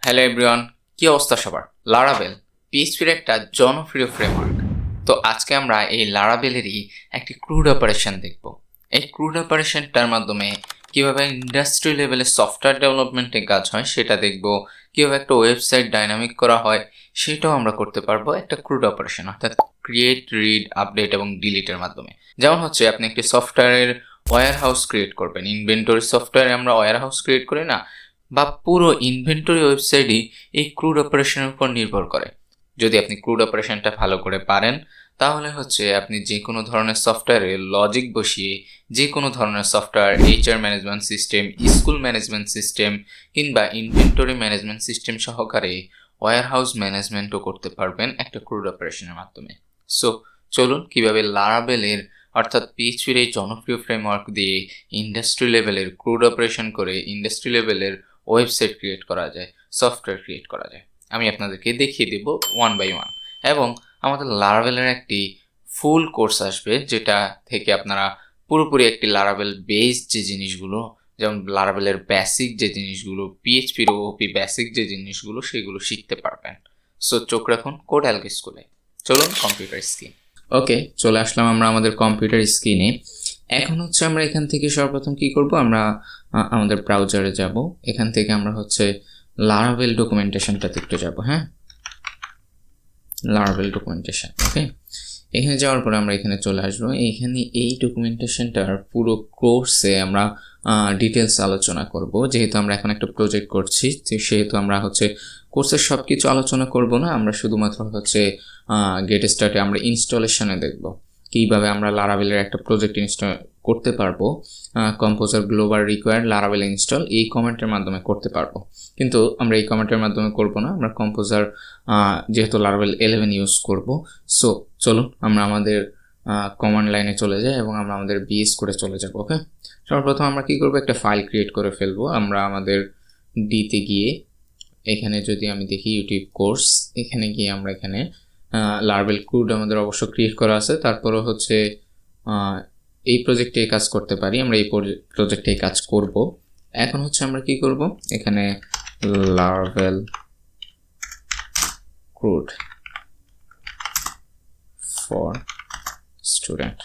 Hello everyone, কি অবস্থা সবার? লারাভেল পিএইচপির একটা জনপ্রিয় ফ্রেমওয়ার্ক। তো আজকে আমরা এই লারাভেলেরই একটি ক্রুড অপারেশন দেখব। এই ক্রুড অপারেশনটার মাধ্যমে কিভাবে ইন্ডাস্ট্রি লেভেলে সফটওয়্যার ডেভেলপমেন্টে কাজ হয় সেটা দেখব, কিভাবে একটা ওয়েবসাইট ডাইনামিক করা হয় সেটাও আমরা করতে পারবো একটা ক্রুড অপারেশন, অর্থাৎ ক্রিয়েট, রিড, আপডেট এবং ডিলিটের মাধ্যমে। যেমন হচ্ছে আপনি একটি সফটওয়্যারের ওয়্যার হাউস ক্রিয়েট করবেন, ইনভেন্টরি সফটওয়্যারে আমরা ওয়্যার হাউস ক্রিয়েট করি না, বা পুরো ইনভেন্টরি ওয়েবসাইটই এই ক্রুড অপারেশনের উপর নির্ভর করে। যদি আপনি ক্রুড অপারেশনটা ভালো করে পারেন তাহলে হচ্ছে আপনি যে কোনো ধরনের সফটওয়্যারে লজিক বসিয়ে যে কোনো ধরনের software, HR management system, school management system কিংবা ইনভেন্টরি ম্যানেজমেন্ট সিস্টেম সহকারে ওয়্যার হাউস ম্যানেজমেন্টও করতে পারবেন একটা ক্রুড অপারেশনের মাধ্যমে। সো চলুন কিভাবে লারাভেলের অর্থাৎ পিএইচপির এই জনপ্রিয় ফ্রেমওয়ার্ক দিয়ে ইন্ডাস্ট্রি লেভেলের ক্রুড অপারেশন করে ইন্ডাস্ট্রি লেভেলের ওয়েবসাইট ক্রিয়েট করা যায়, সফটওয়্যার ক্রিয়েট করা যায়, আমি আপনাদেরকে দেখিয়ে দেব ওয়ান বাই ওয়ান। এবং আমাদের লারাভেলের একটি ফুল কোর্স আসবে যেটা থেকে আপনারা পুরোপুরি একটি লারাভেল বেসড যে জিনিসগুলো, যেমন লারাভেলের বেসিক যে জিনিসগুলো, পিএইচপির ওপি বেসিক যে জিনিসগুলো সেগুলো শিখতে পারবেন। সো চোখ রাখুন কোড অ্যালগো স্কুলে। চলুন কম্পিউটার স্ক্রিন। ওকে, চলে আসলাম আমরা আমাদের কম্পিউটার স্ক্রিনে। এখন হচ্ছে আমরা এখান থেকে সর্বপ্রথম কি করব, আমরা আমাদের ব্রাউজারে যাব। এখান থেকে আমরা হচ্ছে লারাভেল ডকুমেন্টেশনটাতে একটু যাব। হ্যাঁ, লারাভেল ডকুমেন্টেশন। ওকে, এখানে যাওয়ার পরে আমরা এখানে চলে আসবো। এখানে এই ডকুমেন্টেশনটার পুরো কোর্সে আমরা ডিটেলস আলোচনা করব। যেহেতু আমরা এখন একটা প্রজেক্ট করছি সেহেতু আমরা হচ্ছে কোর্সের সব কিছু আলোচনা করব না, আমরা শুধুমাত্র হচ্ছে গেট স্টার্টে আমরা ইনস্টলেশনে দেখব কীভাবে আমরা লারাভেলের একটা প্রজেক্ট ইনস্টল করতে পারবো। Composer global required Laravel install এই কমেন্টের মাধ্যমে করতে পারবো, কিন্তু আমরা এই কমেন্টের মাধ্যমে করব না, আমরা কম্পোজার যেহেতু লারাভেল 11 ইউজ করব। সো চলুন আমরা আমাদের কমান্ড লাইনে চলে যাই এবং আমরা আমাদের বিএস করে চলে যাব। ওকে, সর্বপ্রথম আমরা কি করব, একটা ফাইল ক্রিয়েট করে ফেলবো। আমরা আমাদের ডিতে গিয়ে এখানে যদি আমি দেখি ইউটিউব কোর্স, এখানে গিয়ে আমরা এখানে লারাভেল ক্রুড আমাদের অবশ্য ক্রিয়েট করা আছে, তারপরে হচ্ছে এই প্রজেক্টে কাজ করতে পারি, আমরা এই প্রজেক্টে কাজ করব। এখন হচ্ছে আমরা কি করব, এখানে লারাভেল ক্রুড ফর স্টুডেন্ট।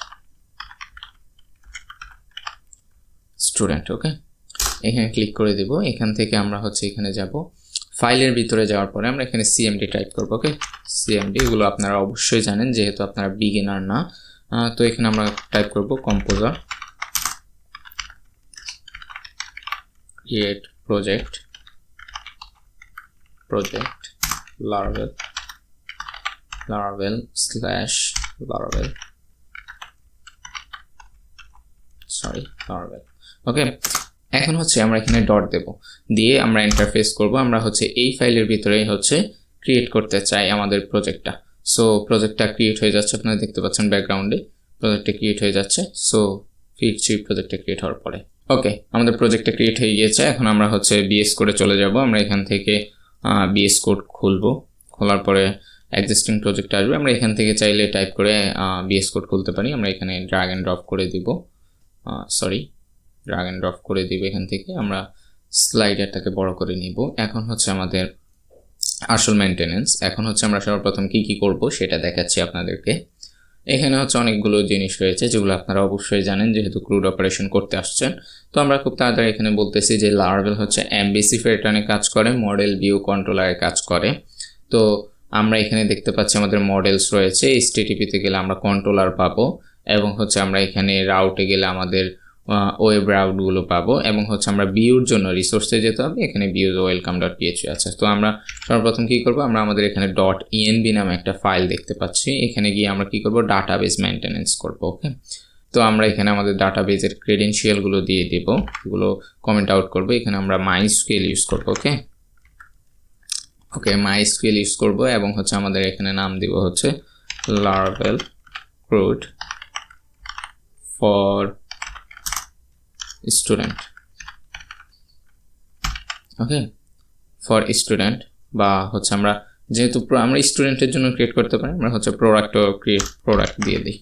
ওকে, এখানে ক্লিক করে দেব। এখান থেকে আমরা হচ্ছে এখানে যাব, ফাইলের ভিতরে যাওয়ার পরে আমরা এখানে সিএমডি টাইপ করব। ওকে, সিএমডি এগুলো আপনারা অবশ্যই জানেন যেহেতু আপনারা বিগিনার না। তো এখানে আমরা টাইপ করব composer create project Laravel Laravel okay, এখন হচ্ছে আমরা এখানে ডট দেব, দিয়ে আমরা ইন্টারফেস করব। আমরা হচ্ছে এই ফাইলের ভিতরেই হচ্ছে ক্রিয়েট করতে চাই আমাদের প্রজেক্টটা। সো প্রজেক্টটা ক্রিয়েট হয়ে যাচ্ছে, আপনারা দেখতে পাচ্ছেন ব্যাকগ্রাউন্ডে প্রজেক্টটা ক্রিয়েট হয়ে যাচ্ছে। সো ফিরছি প্রজেক্টটা ক্রিয়েট হওয়ার পরে। ওকে, আমাদের প্রজেক্টটা ক্রিয়েট হয়ে গিয়েছে। এখন আমরা হচ্ছে বিএস কোডে চলে যাব। আমরা এখান থেকে বিএস কোড খুলবো, খোলার পরে এক্সিস্টিং প্রজেক্ট আসবে। আমরা এখান থেকে চাইলে টাইপ করে বিএস কোড খুলতে পারি। আমরা এখানে ড্র্যাগ অ্যান্ড ড্রপ করে দিব, এখান থেকে আমরা স্লাইডারটাকে বড় করে নিব। এখন হচ্ছে আমাদের আসল মেনটেনেন্স। এখন হচ্ছে আমরা সর্বপ্রথম কি করব সেটা দেখাচ্ছি আপনাদেরকে। এখানে হচ্ছে অনেকগুলো জিনিস রয়েছে যেগুলো আপনারা অবশ্যই জানেন যেহেতু ক্রুড অপারেশন করতে আসছেন। তো আমরা খুব তাড়াতাড়ি এখানে বলতেছি যে লারাভেল হচ্ছে এমবিসি ফেরটানে কাজ করে, মডেল ভিউ কন্ট্রোলারে কাজ করে। তো আমরা এখানে দেখতে পাচ্ছি আমাদের মডেলস রয়েছে, এইচটিটিপিতে গেলে আমরা কন্ট্রোলার পাবো, এবং হচ্ছে আমরা এখানে রাউটে গেলে আমাদের ওয়েব রাউটগুলো পাবো, এবং হচ্ছে আমরা ভিউর জন্য রিসোর্সে যেতে হবে, এখানে ভিউজ welcome.php আছে। তো আমরা সর্বপ্রথম কি করব, আমরা আমাদের এখানে .env নামে একটা ফাইল দেখতে পাচ্ছি, এখানে গিয়ে আমরা কি করব, ডাটাবেস মেইনটেনেন্স করব। ওকে, তো আমরা এখানে আমাদের ডাটাবেসের ক্রেডেনশিয়ালগুলো দিয়ে দেব, এগুলো কমেন্ট আউট করব। এখানে আমরা MySQL ইউজ করব। ওকে, MySQL ইউজ করব, এবং হচ্ছে আমাদের এখানে নাম দিব হচ্ছে Laravel crude for student. Okay, for student, বা হচ্ছে আমরা যেহেতু আমরা স্টুডেন্টের জন্য ক্রিয়েট করতে পারি, আমরা হচ্ছে প্রোডাক্ট দিয়ে দিই।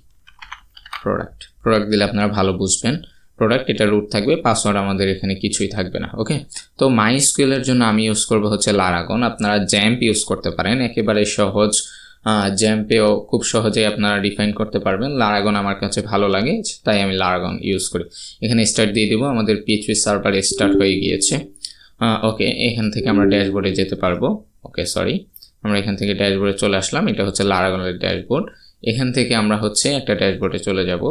প্রোডাক্ট দিলে আপনারা ভালো বুঝবেন। প্রোডাক্ট, এটা রুট থাকবে, পাসওয়ার্ড আমাদের এখানে কিছুই থাকবে না। ওকে, তো MySQL এর জন্য আমি ইউজ করব হচ্ছে লারাগন। আপনারা জ্যাম্প ইউজ করতে পারেন, একেবারে সহজ। জ্যাম্পেও খুব সহজেই আপনারা ডিফাইন করতে পারবেন। লারাগন আমার কাছে ভালো লাগে, তাই আমি লারাগন ইউজ করি। এখানে স্টার্ট দিয়ে দেবো, আমাদের PHP সার্ভার স্টার্ট হয়ে গিয়েছে। ওকে, এখান থেকে আমরা ড্যাশবোর্ডে যেতে পারবো। ওকে, সরি, আমরা এখান থেকে ড্যাশবোর্ডে চলে আসলাম। এটা হচ্ছে লারাগনের ড্যাশবোর্ড। এখান থেকে আমরা হচ্ছে একটা ড্যাশবোর্ডে চলে যাব।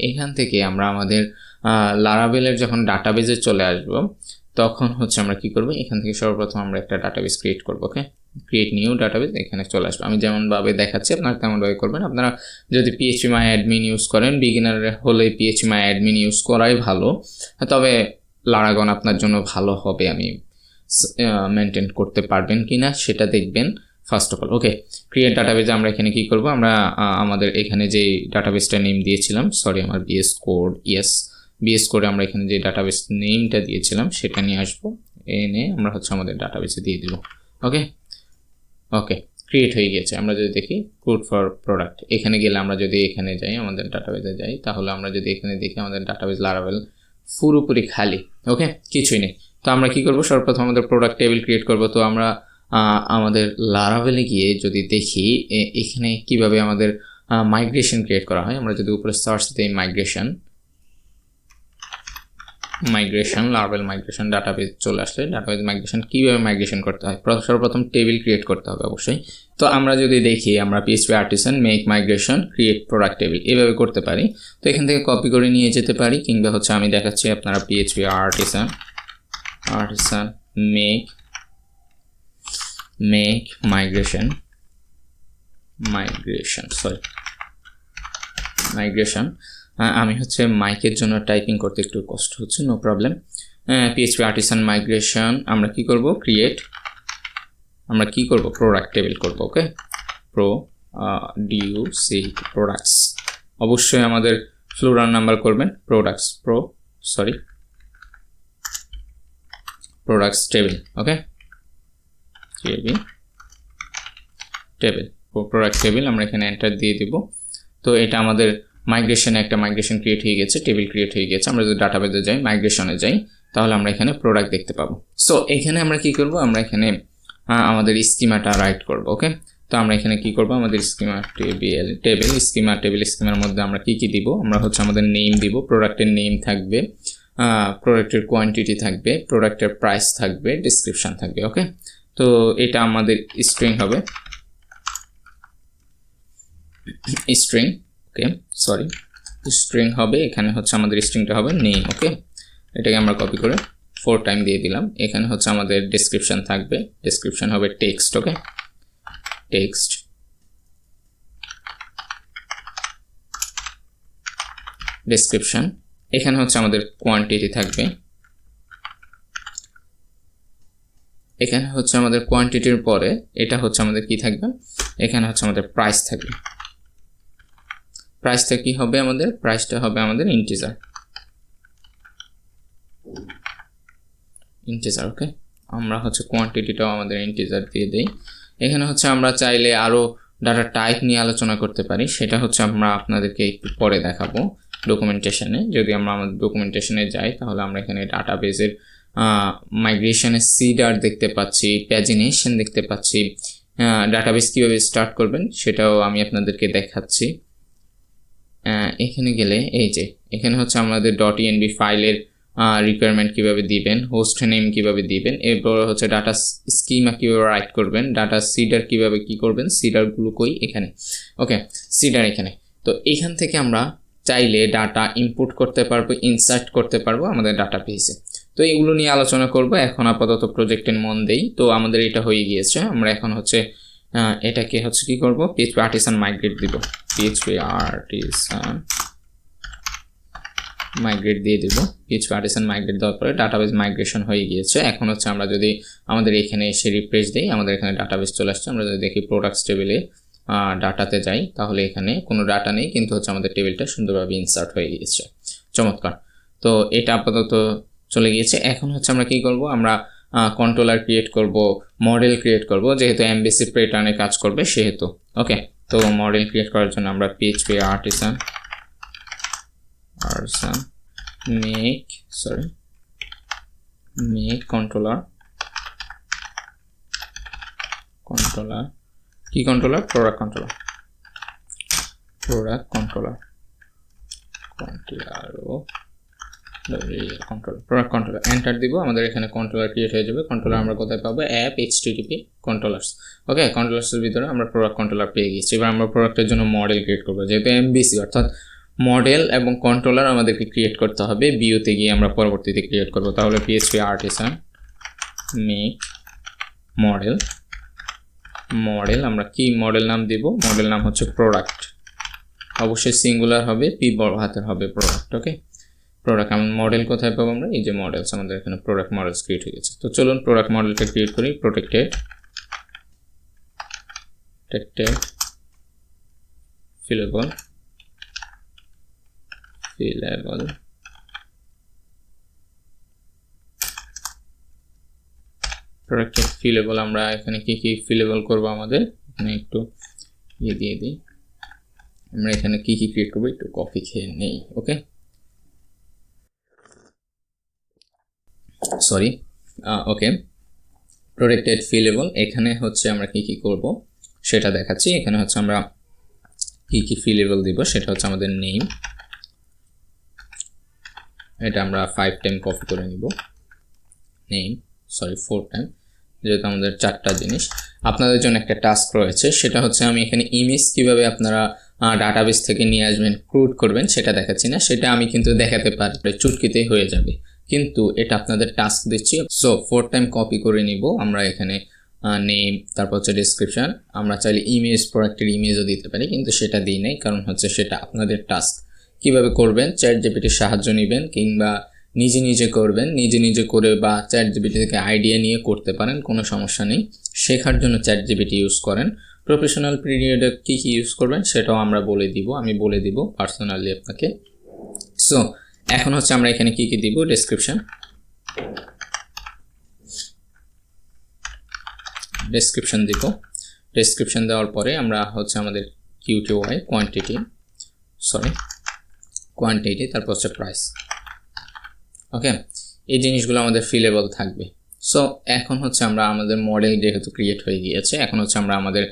এখান থেকে আমরা আমাদের লারাভেলের যখন ডাটাবেজে চলে আসব, তখন হচ্ছে আমরা কি করব, এখান থেকে সর্বপ্রথম আমরা একটা ডাটাবেস ক্রিয়েট করব। ওকে, ক্রিয়েট নিউ ডাটাবেস, এখানে চলে আসবো। আমি যেমনভাবে দেখাচ্ছি আপনারা তেমনভাবে করবেন। আপনারা যদি PHPMyAdmin ইউজ করেন, বিগিনার হলে PHPMyAdmin ইউজ করাই ভালো, তবে লারাগন আপনার জন্য ভালো হবে। আমি মেনটেন করতে পারবেন কিনা সেটা দেখবেন first of all. Okay, create ডাটাবেজে আমরা এখানে কি করব, আমরা আমাদের এখানে যে ডাটাবেসটা নেম দিয়েছিলাম, সরি আমার BS কোড, BS কোডে আমরা এখানে যে ডাটাবেস নেমটা দিয়েছিলাম সেটা নিয়ে আসবো, এনে আমরা হচ্ছে আমাদের ডাটাবেসে দিয়ে দিব। ওকে, ওকে, ক্রিয়েট হয়ে গেছে। আমরা যদি দেখি কোড ফর প্রোডাক্ট, এখানে গেলে আমরা যদি এখানে যাই, আমাদের ডাটাবেসে যাই, তাহলে আমরা যদি এখানে দেখি আমাদের ডাটাবেস লারাভেল পুরোপুরি খালি। ওকে, কিছুই নেই। তো আমরা কি করব, সর্বপ্রথম আমাদের প্রোডাক্ট টেবিল ক্রিয়েট করব। তো আমরা আমাদের লারাভেলে গিয়ে যদি দেখি এখানে কিভাবে আমাদের মাইগ্রেশন ক্রিয়েট করা হয়, আমরা যদি উপরে সার্চ দিই মাইগ্রেশন লারাভেল মাইগ্রেশন ডাটাবেস চলে আসলে ডাটাবেস মাইগ্রেশন কীভাবে মাইগ্রেশন করতে হয়, সর্বপ্রথম টেবিল ক্রিয়েট করতে হবে অবশ্যই। তো আমরা যদি দেখি, আমরা PHP artisan make migration create product table এভাবে করতে পারি। তো এখান থেকে কপি করে নিয়ে যেতে পারি, কিংবা হচ্ছে আমি দেখাচ্ছি, আপনারা PHP আর্টিসান মেক মাইগ্রেশন আমি হচ্ছে মাইকের জন্য টাইপিং করতে একটু কষ্ট হচ্ছে, no problem. PHP artisan migration আমরা কি করব, প্রোডাক্ট টেবিল করব। ওকে, প্রোডাক্টস, অবশ্যই আমাদের ফ্লোরাল নাম্বার করবেন, প্রোডাক্টস টেবিল। ওকে, প্রোডাক্ট টেবিল আমরা এখানে এন্টার দিয়ে দিব। তো এটা আমাদের একটা মাইগ্রেশন ক্রিয়েট হয়ে গেছে, টেবিল ক্রিয়েট হয়ে গেছে। আমরা যদি ডাটাবেসে যাই, মাইগ্রেশনে যাই, তাহলে আমরা এখানে প্রোডাক্ট দেখতে পাবো। সো এখানে আমরা কি করব, আমরা এখানে আমাদের স্কিমাটা রাইট করব। ওকে, তো আমরা এখানে কি করব, আমাদের স্কিমার মধ্যে আমরা কি দিব, আমরা হচ্ছে আমাদের নেম দিব, প্রোডাক্টের নেম থাকবে, প্রোডাক্টের কোয়ান্টিটি থাকবে, প্রোডাক্টের প্রাইস থাকবে, ডেসক্রিপশন থাকবে। ওকে, তো এটা আমাদের স্ট্রিং হবে, স্ট্রিং হবে। এখানে হচ্ছে আমাদের স্ট্রিংটা হবে নেম। ওকে, এটাকে আমরা কপি করে 4 টাইম দিয়ে দিলাম। এখানে হচ্ছে আমাদের ডেসক্রিপশন থাকবে, ডেসক্রিপশন হবে টেক্সট। ওকে, টেক্সট, ডেসক্রিপশন। এখানে হচ্ছে আমাদের কোয়ান্টিটি থাকবে, এখানে হচ্ছে আমাদের কোয়ান্টিটির পরে এটা হচ্ছে আমাদের কি থাকবে, এখানে হচ্ছে আমাদের প্রাইস থাকবে। প্রাইসটা কি হবে, প্রাইসটা হবে আমাদের ইন্টিজার। ওকে, আমরা হচ্ছে কোয়ান্টিটিটাও আমাদের ইন্টিজার দিয়ে দেই। এখানে হচ্ছে আমরা চাইলে আরও ডাটা টাইপ নিয়ে আলোচনা করতে পারি, সেটা হচ্ছে আমরা আপনাদেরকে একটু পরে দেখাবো ডকুমেন্টেশনে। যদি আমরা আমাদের ডকুমেন্টেশনে যাই, তাহলে আমরা এখানে ডাটাবেজের মাইগ্রেশনের সিডার দেখতে পাচ্ছি, প্যাজিনেশন দেখতে পাচ্ছি, ডাটাবেস কীভাবে স্টার্ট করবেন সেটাও আমি আপনাদেরকে দেখাচ্ছি। এখানে গেলে এই যে এখানে হচ্ছে আমাদের .env ফাইলের রিকোয়ারমেন্ট কীভাবে দিবেন, হোস্ট নেম কীভাবে দিবেন, এরপর হচ্ছে ডাটা স্কিমা কীভাবে রাইট করবেন, ডাটা সিডার কীভাবে কী করবেন, সিডারগুলো কই এখানে। ওকে, সিডার এখানে। তো এখান থেকে আমরা চাইলে ডাটা ইনপুট করতে পারবো, ইনসার্ট করতে পারবো আমাদের ডাটা পেজে। তো এগুলো নিয়ে আলোচনা করব, এখন আপাতত প্রজেক্টের মন দেই। তো আমাদের এটা হয়ে গিয়েছে, আমরা এখন হচ্ছে এটাকে হচ্ছে কি করব, PHP আর্টিসান মাইগ্রেট দিব, PHP আর্টিসান মাইগ্রেট দিয়ে দিব। PHP আর্টিসান মাইগ্রেট দেওয়ার পরে ডাটাবেস মাইগ্রেশন হয়ে গিয়েছে। এখন হচ্ছে আমরা যদি আমাদের এখানে এসে রিফ্রেশ দিই, আমাদের এখানে ডাটাবেস চলে আসছে। আমরা যদি দেখি প্রোডাক্টস টেবিলে ডাটাতে যাই, তাহলে এখানে কোনো ডাটা নেই, কিন্তু হচ্ছে আমাদের টেবিলটা সুন্দরভাবে ইনসার্ট হয়ে গিয়েছে। চমৎকার। তো এটা আপাতত চলে গিয়েছে। এখন হচ্ছে আমরা কি করব, আমরা কন্ট্রোলার ক্রিয়েট করব, মডেল ক্রিয়েট করব, যেহেতু এমবিসি প্যাটার্নে কাজ করবে সেহেতু। ওকে, তো মডেল ক্রিয়েট করার জন্য আমরা PHP আর্টিসান make controller কি controller product controller product controller enter দিব আমাদের এখানে কন্ট্রোলার ক্রিয়েট হয়ে যাবে কন্ট্রোলার আমরা কোথায় পাবো অ্যাপ http controllers ওকে কন্ট্রোলার্স এর ভিতরে আমরা প্রোডাক্ট কন্ট্রোলার পেয়ে গেছি এবার আমরা প্রোডাক্টের জন্য মডেল ক্রিয়েট করব যেহেতু MVC অর্থাৎ মডেল এবং কন্ট্রোলার আমাদেরকে ক্রিয়েট করতে হবে ভিউতে গিয়ে আমরা পরবর্তীতে ক্রিয়েট করব তাহলে PHP artisan make মডেল আমরা কি মডেল নাম দিব মডেল নাম হচ্ছে প্রোডাক্ট অবশ্যই সিঙ্গুলার হবে পি বড় হাতের হবে প্রোডাক্ট ওকে প্রোডাক্ট আমি মডেল কোথায় পাবো আমরা এই যে মডেলস আমাদের এখানে প্রোডাক্ট মডেলস ক্রিয়েট হয়ে গেছে তো চলুন প্রোডাক্ট মডেলটা ক্রিয়েট করি protected fillable protected fillable আমরা এখানে কি ফিলেবল করব আমাদের এখানে একটু দিয়ে দিই আমরা এখানে কি ক্রিয়েট করব একটু কফি খেয়ে নেই ওকে সরি ওকে protected fillable এখানে হচ্ছে আমরা কি করব সেটা দেখাচ্ছি এখানে হচ্ছে আমরা কি fillable দিব সেটা হচ্ছে আমাদের নেম এটা আমরা 5 টাইম কপি করে নিব নেম 4 টাইম যেহেতু আমাদের 4টা জিনিস আপনাদের জন্য একটা টাস্ক রয়েছে সেটা হচ্ছে আমি এখানে ইমেজ কিভাবে আপনারা ডাটাবেস থেকে নিয়ে আসবেন ক্রুড করবেন সেটা দেখাচ্ছি না সেটা আমি কিন্তু দেখাতে পারি চুটকিতেই হয়ে যাবে কিন্তু এটা আপনাদের টাস্ক দিচ্ছি সো 4 টাইম কপি করে নিব আমরা এখানে নেম তারপর হচ্ছে ডেসক্রিপশন আমরা চাইলে ইমেজ প্রোডাক্টের ইমেজও দিতে পারি কিন্তু সেটা দিই নাই কারণ হচ্ছে সেটা আপনাদের টাস্ক কিভাবে করবেন চ্যাটজিপিটির সাহায্য নেবেন কিংবা নিজে করবেন নিজে করে বা চ্যাটজিপিটি থেকে আইডিয়া নিয়ে করতে পারেন কোনো সমস্যা নেই শেখার জন্য চ্যাটজিপিটি ইউজ করেন প্রফেশনাল পিরিয়ডে কি ইউজ করবেন সেটাও আমরা আমি বলে দিব পার্সোনালি আপনাকে সো এখন হচ্ছে আমরা এখানে কি দিব ডেসক্রিপশন দিব ডেসক্রিপশন দেওয়ার পরে আমরা হচ্ছে আমাদের QTY কোয়ান্টিটি তারপর হচ্ছে প্রাইস ওকে এই জিনিসগুলো আমাদের ফিলেবল থাকবে সো এখন হচ্ছে আমরা আমাদের মডেল যেহেতু ক্রিয়েট হয়ে গিয়েছে এখন হচ্ছে আমরা আমাদের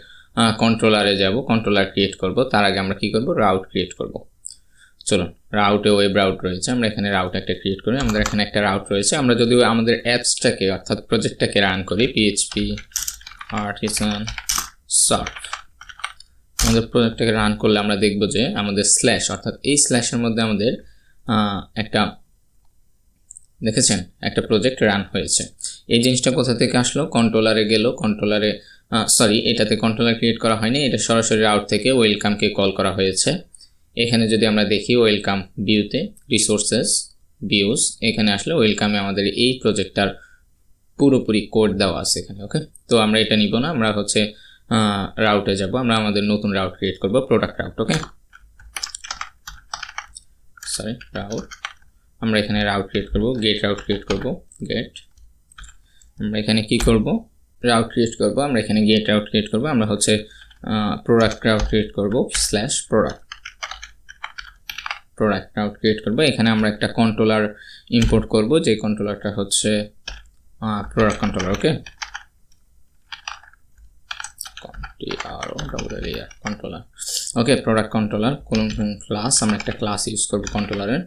কন্ট্রোলারে যাব কন্ট্রোলার ক্রিয়েট করব তার আগে আমরা কি করব রাউট ক্রিয়েট করব চলুন রাউটে ওয়েব রাউট রয়েছে আমরা এখানে রাউট একটা ক্রিয়েট করি আমাদের এখানে একটা রাউট রয়েছে আমরা যদি আমাদের অ্যাপসটাকে অর্থাৎ প্রজেক্টটাকে রান করি PHP artisan soft আমাদের প্রজেক্টটাকে রান করলে আমরা দেখব যে আমাদের স্ল্যাশ অর্থাৎ এই স্ল্যাশের মধ্যে আমাদের একটা দেখেছেন একটা প্রজেক্ট রান হয়েছে এই জিনিসটা কোথা থেকে আসলো কন্ট্রোলারে গেল কন্ট্রোলারে এটাতে কন্ট্রোলার ক্রিয়েট করা হয়নি এটা সরাসরি রাউট থেকে ওয়েলকামকে কল করা হয়েছে এখানে যদি আমরা দেখি ওয়েলকাম ভিউতে রিসোর্সেস ভিউজ এখানে আসলে ওয়েলকামে আমাদের এই প্রজেক্টটার পুরোপুরি কোড দেওয়া আছে এখানে ওকে তো আমরা এটা নিব না আমরা হচ্ছে রাউটে যাব আমরা আমাদের নতুন রাউট ক্রিয়েট করব প্রোডাক্ট রাউট ওকে রাউট আমরা এখানে রাউট ক্রিয়েট করব গেট রাউট ক্রিয়েট করব গেট আমরা এখানে কি করব রাউট ক্রিয়েট করব আমরা এখানে গেট রাউট ক্রিয়েট করব আমরা হচ্ছে প্রোডাক্ট রাউট ক্রিয়েট করব প্রোডাক্ট রাউট ক্রিয়েট করব এখানে আমরা একটা কন্ট্রোলার ইম্পোর্ট করব যে কন্ট্রোলারটা হচ্ছে product controller okay controller okay product controller class আমরা একটা ক্লাস ইউজ করব কন্ট্রোলারের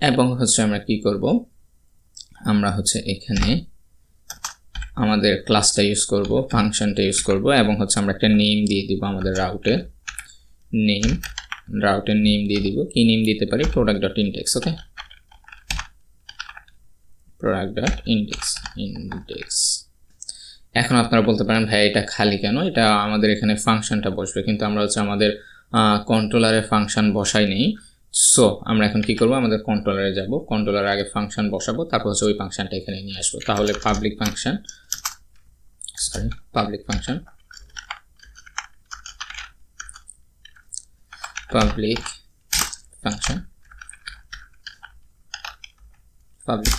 এবং হচ্ছে আমরা কি করব আমরা হচ্ছে এখানে আমাদের ক্লাসটা ইউজ করব ফাংশনটা ইউজ করব এবং হচ্ছে আমরা একটা নেম দিয়ে দিব আমাদের রাউটের নেম দিয়ে দিব কি নেম দিতে পারি product.index ওকে product.index এখন আপনারা বলতে পারেন ভাই এটা খালি কেন এটা আমাদের এখানে ফাংশনটা বসবে কিন্তু আমরা হচ্ছে আমাদের কন্ট্রোলারে ফাংশন বসাই নেই সো আমরা এখন কি করব আমাদের কন্ট্রোলারে যাব কন্ট্রোলারে আগে ফাংশন বসাবো তারপর হচ্ছে ওই ফাংশনটা এখানে নিয়ে আসবো তাহলে public function public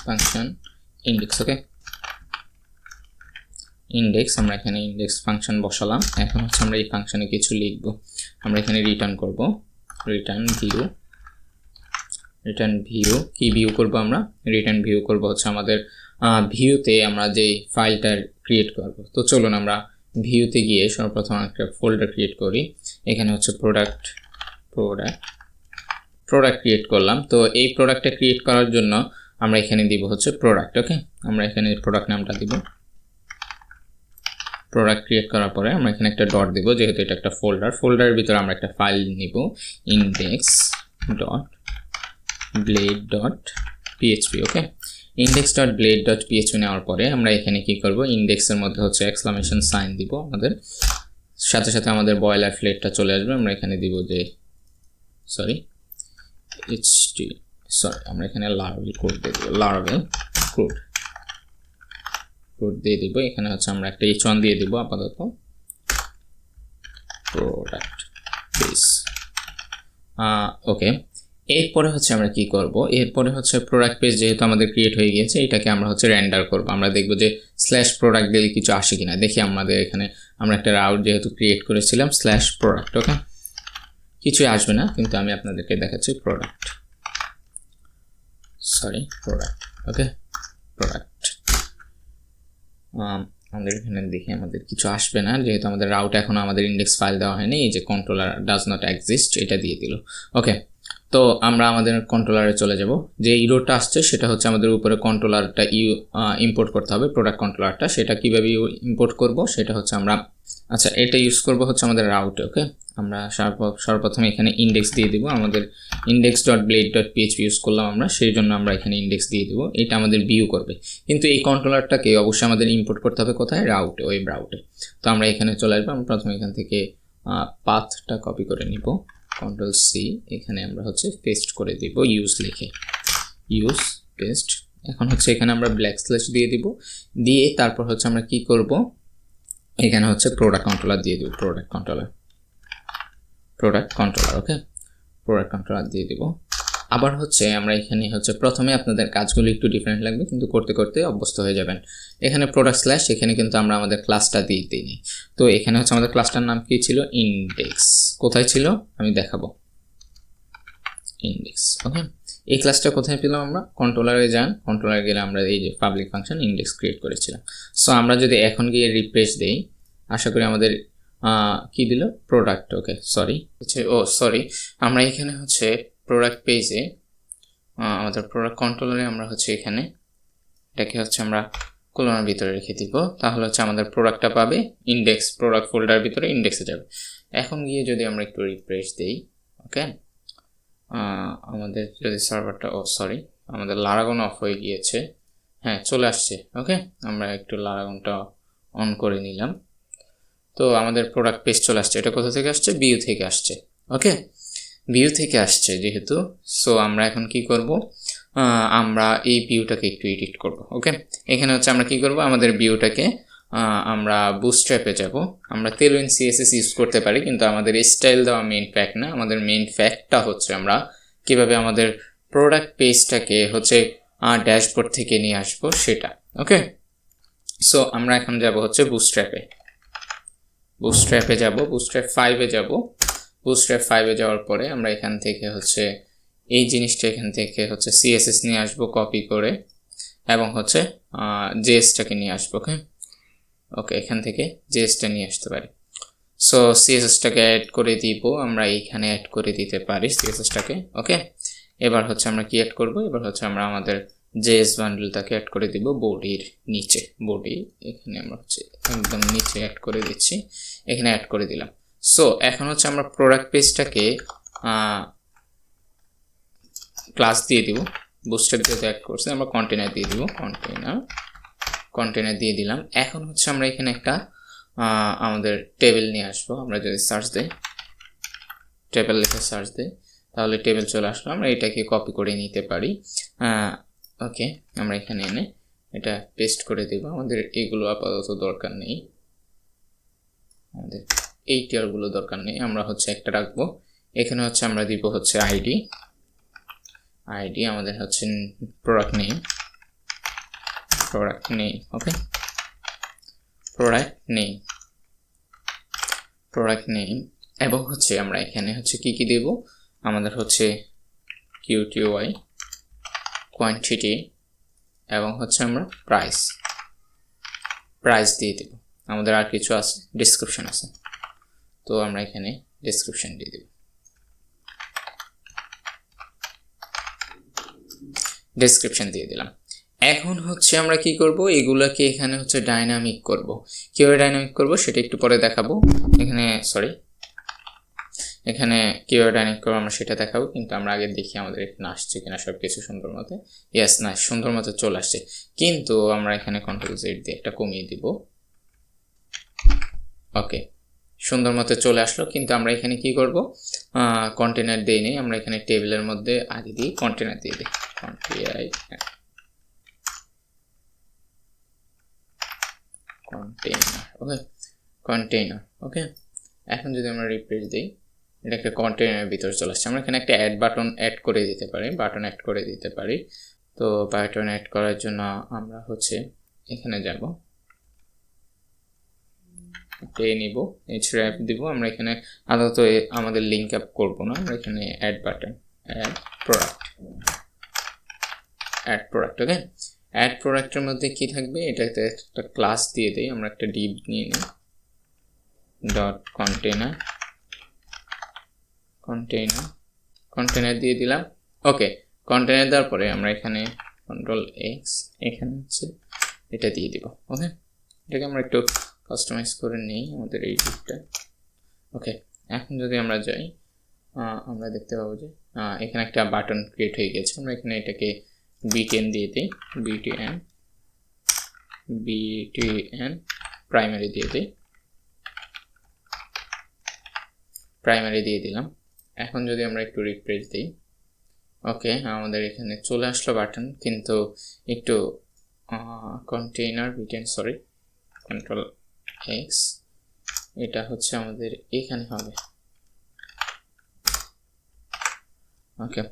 function index okay index আমরা এখানে ইন্ডেক্স ফাংশন বসালাম এখন হচ্ছে আমরা এই ফাংশনে কিছু লিখব আমরা এখানে রিটার্ন করব রিটার্ন ভিউ রিটার্ন ভিউ কি ভিউ করব আমরা রিটার্ন ভিউ করব হচ্ছে আমাদের ভিউতে আমরা যে ফাইলটা ক্রিয়েট করব। তো চলুন আমরা ভিউতে গিয়ে সর্বপ্রথম একটা ফোল্ডার ক্রিয়েট করি। এখানে হচ্ছে প্রোডাক্ট ক্রিয়েট করলাম। তো এই প্রোডাক্টটা ক্রিয়েট করার জন্য আমরা এখানে দিব হচ্ছে প্রোডাক্ট। ওকে, আমরা এখানে প্রোডাক্ট নামটা দিব। প্রোডাক্ট ক্রিয়েট করার পরে আমরা এখানে একটা ডট দিব, যেহেতু এটা একটা ফোল্ডারের ভিতরে আমরা একটা ফাইল নিব index.blade.php। ওকে, index.blade.php নেওয়ার পরে আমরা এখানে কি করব, ইন্ডেক্সের মধ্যে হচ্ছে এক্সক্লামেশন সাইন দিব। আমাদের সাথে সাথে আমাদের বয়লার প্লেটটা চলে আসবে। আমরা এখানে দিব যে আমরা এখানে লারাভেল কোড দিয়ে দিব, লারাভেল কোড দিয়ে দিব। এখানে হচ্ছে আমরা একটা h1 দিয়ে দিব আপাতত, প্রোডাক্ট বেস। ওকে, এরপরে হচ্ছে আমরা কি করব, এরপরে হচ্ছে প্রোডাক্ট পেজ যেহেতু আমাদের ক্রিয়েট হয়ে গিয়েছে, এটাকে আমরা হচ্ছে রেন্ডার করব। আমরা দেখব যে /প্রোডাক্ট দিলে কিছু আসে কিনা। দেখি আমাদের এখানে আমরা একটা রাউট যেহেতু ক্রিয়েট করেছিলাম /প্রোডাক্ট। ওকে, কিছুই আসবে না, কিন্তু আমি আপনাদেরকে দেখাচ্ছি প্রোডাক্ট। ওকে, প্রোডাক্ট আমাদের এখানে দেখি আমাদের কিছু আসবে না, যেহেতু আমাদের রাউট এখনো আমাদের ইন্ডেক্স ফাইল দেওয়া হয়নি। এই যে কন্ট্রোলার ডাজ নট এক্সিস্ট এটা দিয়ে দিল। ওকে, তো আমরা আমাদের কন্ট্রোলারে চলে যাব। যে ইরোটা আসছে সেটা হচ্ছে আমাদের উপরে কন্ট্রোলারটা ইম্পোর্ট করতে হবে, প্রোডাক্ট কন্ট্রোলারটা। সেটা কিভাবে ইম্পোর্ট করব সেটা হচ্ছে আমরা এটা ইউজ করব হচ্ছে আমাদের রাউটে। ওকে, আমরা সর্বপ্রথমে এখানে ইন্ডেক্স দিয়ে দিব। আমাদের index.blade.php ইউজ করলাম আমরা, সেই জন্য আমরা এখানে ইন্ডেক্স দিয়ে দিব। এটা আমাদের ভিউ করবে, কিন্তু এই কন্ট্রোলারটাকে অবশ্যই আমাদের ইম্পোর্ট করতে হবে কোথায়, রাউটে, ওয়েব রাউটে। তো আমরা এখানে চলে আসবো। আমরা প্রথমে এখান থেকে পাথটা কপি করে নিব, Ctrl+C, এখানে আমরা হচ্ছে পেস্ট করে দিব, ইউজ লিখে পেস্ট। এখন হচ্ছে এখানে আমরা / দিয়ে দিব, দিয়ে তারপর হচ্ছে আমরা কি করব, এখানে হচ্ছে প্রোডাক্ট কন্ট্রোলার দিয়ে দিব, product controller. Okay, product controller দিয়ে দিব। আবার হচ্ছে আমরা এখানে হচ্ছে প্রথমে আপনাদের কাজগুলো একটু ডিফারেন্ট লাগবে, কিন্তু করতে করতে অভ্যস্ত হয়ে যাবেন। এখানে প্রোডাক্ট / এখানে কিন্তু আমরা আমাদের ক্লাসটা দিয়ে দিই। তো এখানে হচ্ছে আমাদের ক্লাসটার নাম কি ছিল, ইন্ডেক্স। কোথায় ছিল আমি দেখাবো, ইন্ডেক্স। ওকে, এই ক্লাসটা কোথায় পেলাম আমরা, কন্ট্রোলারে যান, কন্ট্রোলারে গেলে আমরা এই যে পাবলিক ফাংশন ইন্ডেক্স ক্রিয়েট করেছিলাম। সো আমরা যদি এখন গিয়ে রিফ্রেশ দেই, আশা করি আমাদের কি দিল, প্রোডাক্ট। ওকে, সরি, আমরা এখানে হচ্ছে প্রোডাক্ট পেজে আমাদের প্রোডাক্ট কন্ট্রোলারে আমরা হচ্ছে এখানে এটাকে হচ্ছে আমরা কোলনের ভিতরে রেখে দিব। তাহলে হচ্ছে আমাদের প্রোডাক্টটা পাবে, ইন্ডেক্স প্রোডাক্ট ফোল্ডার ভিতরে ইন্ডেক্সে যাবে। এখন গিয়ে যদি আমরা একটু রিফ্রেশ দেই, ওকে, আমাদের যদি সার্ভারটা আমাদের লারাগন অফ হয়ে গিয়েছে। হ্যাঁ, চলে আসছে। ওকে, আমরা একটু লারাগনটা অন করে নিলাম। তো আমাদের প্রোডাক্ট পেজ চলে আসছে। এটা কোথা থেকে আসছে, ভিউ থেকে আসছে। ওকে, ভিউ থেকে আসছে যেহেতু, সো আমরা এখন কি করব, আমরা এই ভিউটাকে একটু এডিট করব। ওকে, এখানে হচ্ছে আমরা কি করব, আমাদের ভিউটাকে আমরা বুটস্ট্র্যাপে যাব। আমরা তেলুইন CSS ইউজ করতে পারি, কিন্তু আমাদের স্টাইল দেওয়া মেইন ফ্যাক্ট না। আমাদের মেইন ফ্যাক্টটা হচ্ছে আমরা কিভাবে আমাদের প্রোডাক্ট পেজটাকে হচ্ছে ড্যাশবোর্ড থেকে নিয়ে আসবো সেটা। ওকে, সো আমরা এখন যাব হচ্ছে বুটস্ট্র্যাপে যাব, বুটস্ট্র্যাপ 5-এ যাব। বুটস্ট্র্যাপ 5-এ যাওয়ার পরে আমরা এখান থেকে হচ্ছে এই জিনিসটা এখান থেকে হচ্ছে CSS নিয়ে আসবো কপি করে, এবং হচ্ছে JS-টাকে নিয়ে আসবো। ওকে, এখান থেকে JS-টা নিয়ে আসতে পারি। সো CSS-টাকে অ্যাড করে দিব, আমরা এইখানে অ্যাড করে দিতে পারি CSS-টাকে। ওকে, এবার হচ্ছে আমরা কি অ্যাড করব, এবার হচ্ছে আমরা আমাদের JS বান্ডেলটাকে অ্যাড করে দিব বডির নিচে। বডি এখানে আমরা হচ্ছে একদম নিচে অ্যাড করে দিচ্ছি, এখানে অ্যাড করে দিলাম। সো এখন হচ্ছে আমরা প্রোডাক্ট পেজটাকে ক্লাস দিয়ে দিব, বুস্টার যেহেতু অ্যাড করছি আমরা কন্টেনার দিয়ে দিব, কন্টেনার দিয়ে দিলাম। এখন হচ্ছে আমরা এখানে একটা আমাদের টেবিল নিয়ে আসবো। আমরা যদি সার্চ দেই, টেবিল লিখে সার্চ দেই, তাহলে টেবিল চলে আসলো। আমরা এটাকে কপি করে নিতে পারি। ওকে, আমরা এখানে এনে এটা পেস্ট করে দেব। আমাদের এগুলো আপাতত দরকার নেই, আমাদের এই টিয়ারগুলো দরকার নেই, আমরা হচ্ছে একটা রাখবো। এখানে হচ্ছে আমরা দিব হচ্ছে আইডি, আমাদের হচ্ছে প্রোডাক্ট নেম। ওকে, প্রোডাক্ট নেম এবং হচ্ছে আমরা এখানে হচ্ছে কি দেব, আমাদের হচ্ছে QTY কোয়ান্টিটি এবং হচ্ছে আমরা প্রাইস দিয়ে দেব। আমাদের আর কিছু আছে, ডেসক্রিপশন আছে, তো আমরা এখানে ডেসক্রিপশন দিয়ে দেব। ডেসক্রিপশন দিয়ে দিলাম। এখন হচ্ছে আমরা কি করব, এগুলাকে এখানে হচ্ছে ডাইনামিক করব। কিভাবে ডাইনামিক করব সেটা একটু পরে দেখাবো। এখানে কিভাবে ডাইনামিক করবো আমরা সেটা দেখাবো, কিন্তু আমরা আগে দেখি আমাদের এখানে আসছে কিনা সব কিছু সুন্দর মতো। ইয়েস, না সুন্দর মতো চলে আসছে, কিন্তু আমরা এখানে কন্ট্রোল জেড দিয়ে একটা কমিয়ে দিব। ওকে, সুন্দর মতো চলে আসলো, কিন্তু আমরা এখানে কি করব, কন্টেনার দিয়ে নেই। আমরা এখানে টেবিলের মধ্যে আগে দিই, কন্টেনার দিয়ে দিই, কন্টেইনার। ওকে, এখন যদি আমরা রিফ্রেশ দিই, এটা একটা কন্টেইনারের ভিতরে চলে আসছে। আমরা এখানে একটা বাটন অ্যাড করে দিতে পারি। তো বাটন অ্যাড করার জন্য আমরা হচ্ছে এখানে যাব, নিব, href দিব। আমরা এখানে আপাতত আমাদের লিঙ্ক আপ করব না, আমরা এখানে অ্যাড প্রোডাক্ট। ওকে, অ্যাড প্রোডাক্টের মধ্যে কি থাকবে, এটাতে একটা ক্লাস দিয়ে দেই। আমরা একটা ডিভ নিয়ে নিই, ডট কন্টেনার দিয়ে দিলাম। ওকে, কন্টেনার দেওয়ার পরে আমরা এখানে কন্ট্রোল এক্স, এখানে হচ্ছে এটা দিয়ে দিব। ওকে, এটাকে আমরা একটু কাস্টমাইজ করে নিই আমাদের এই ডিভটা। ওকে, এখন যদি আমরা যাই, আমরা দেখতে পাবো যে এখানে একটা বাটন ক্রিয়েট হয়ে গেছে। আমরা এখানে এটাকে btn দিয়ে দিই, btn প্রাইমারি দিয়ে দিলাম। এখন যদি আমরা একটু রিফ্রেশ দিই, ওকে, আমাদের এখানে চলে আসলো বাটন, কিন্তু একটু কন্টেইনার কন্ট্রোল এক্স, এটা হচ্ছে আমাদের এখানে হবে। ওকে,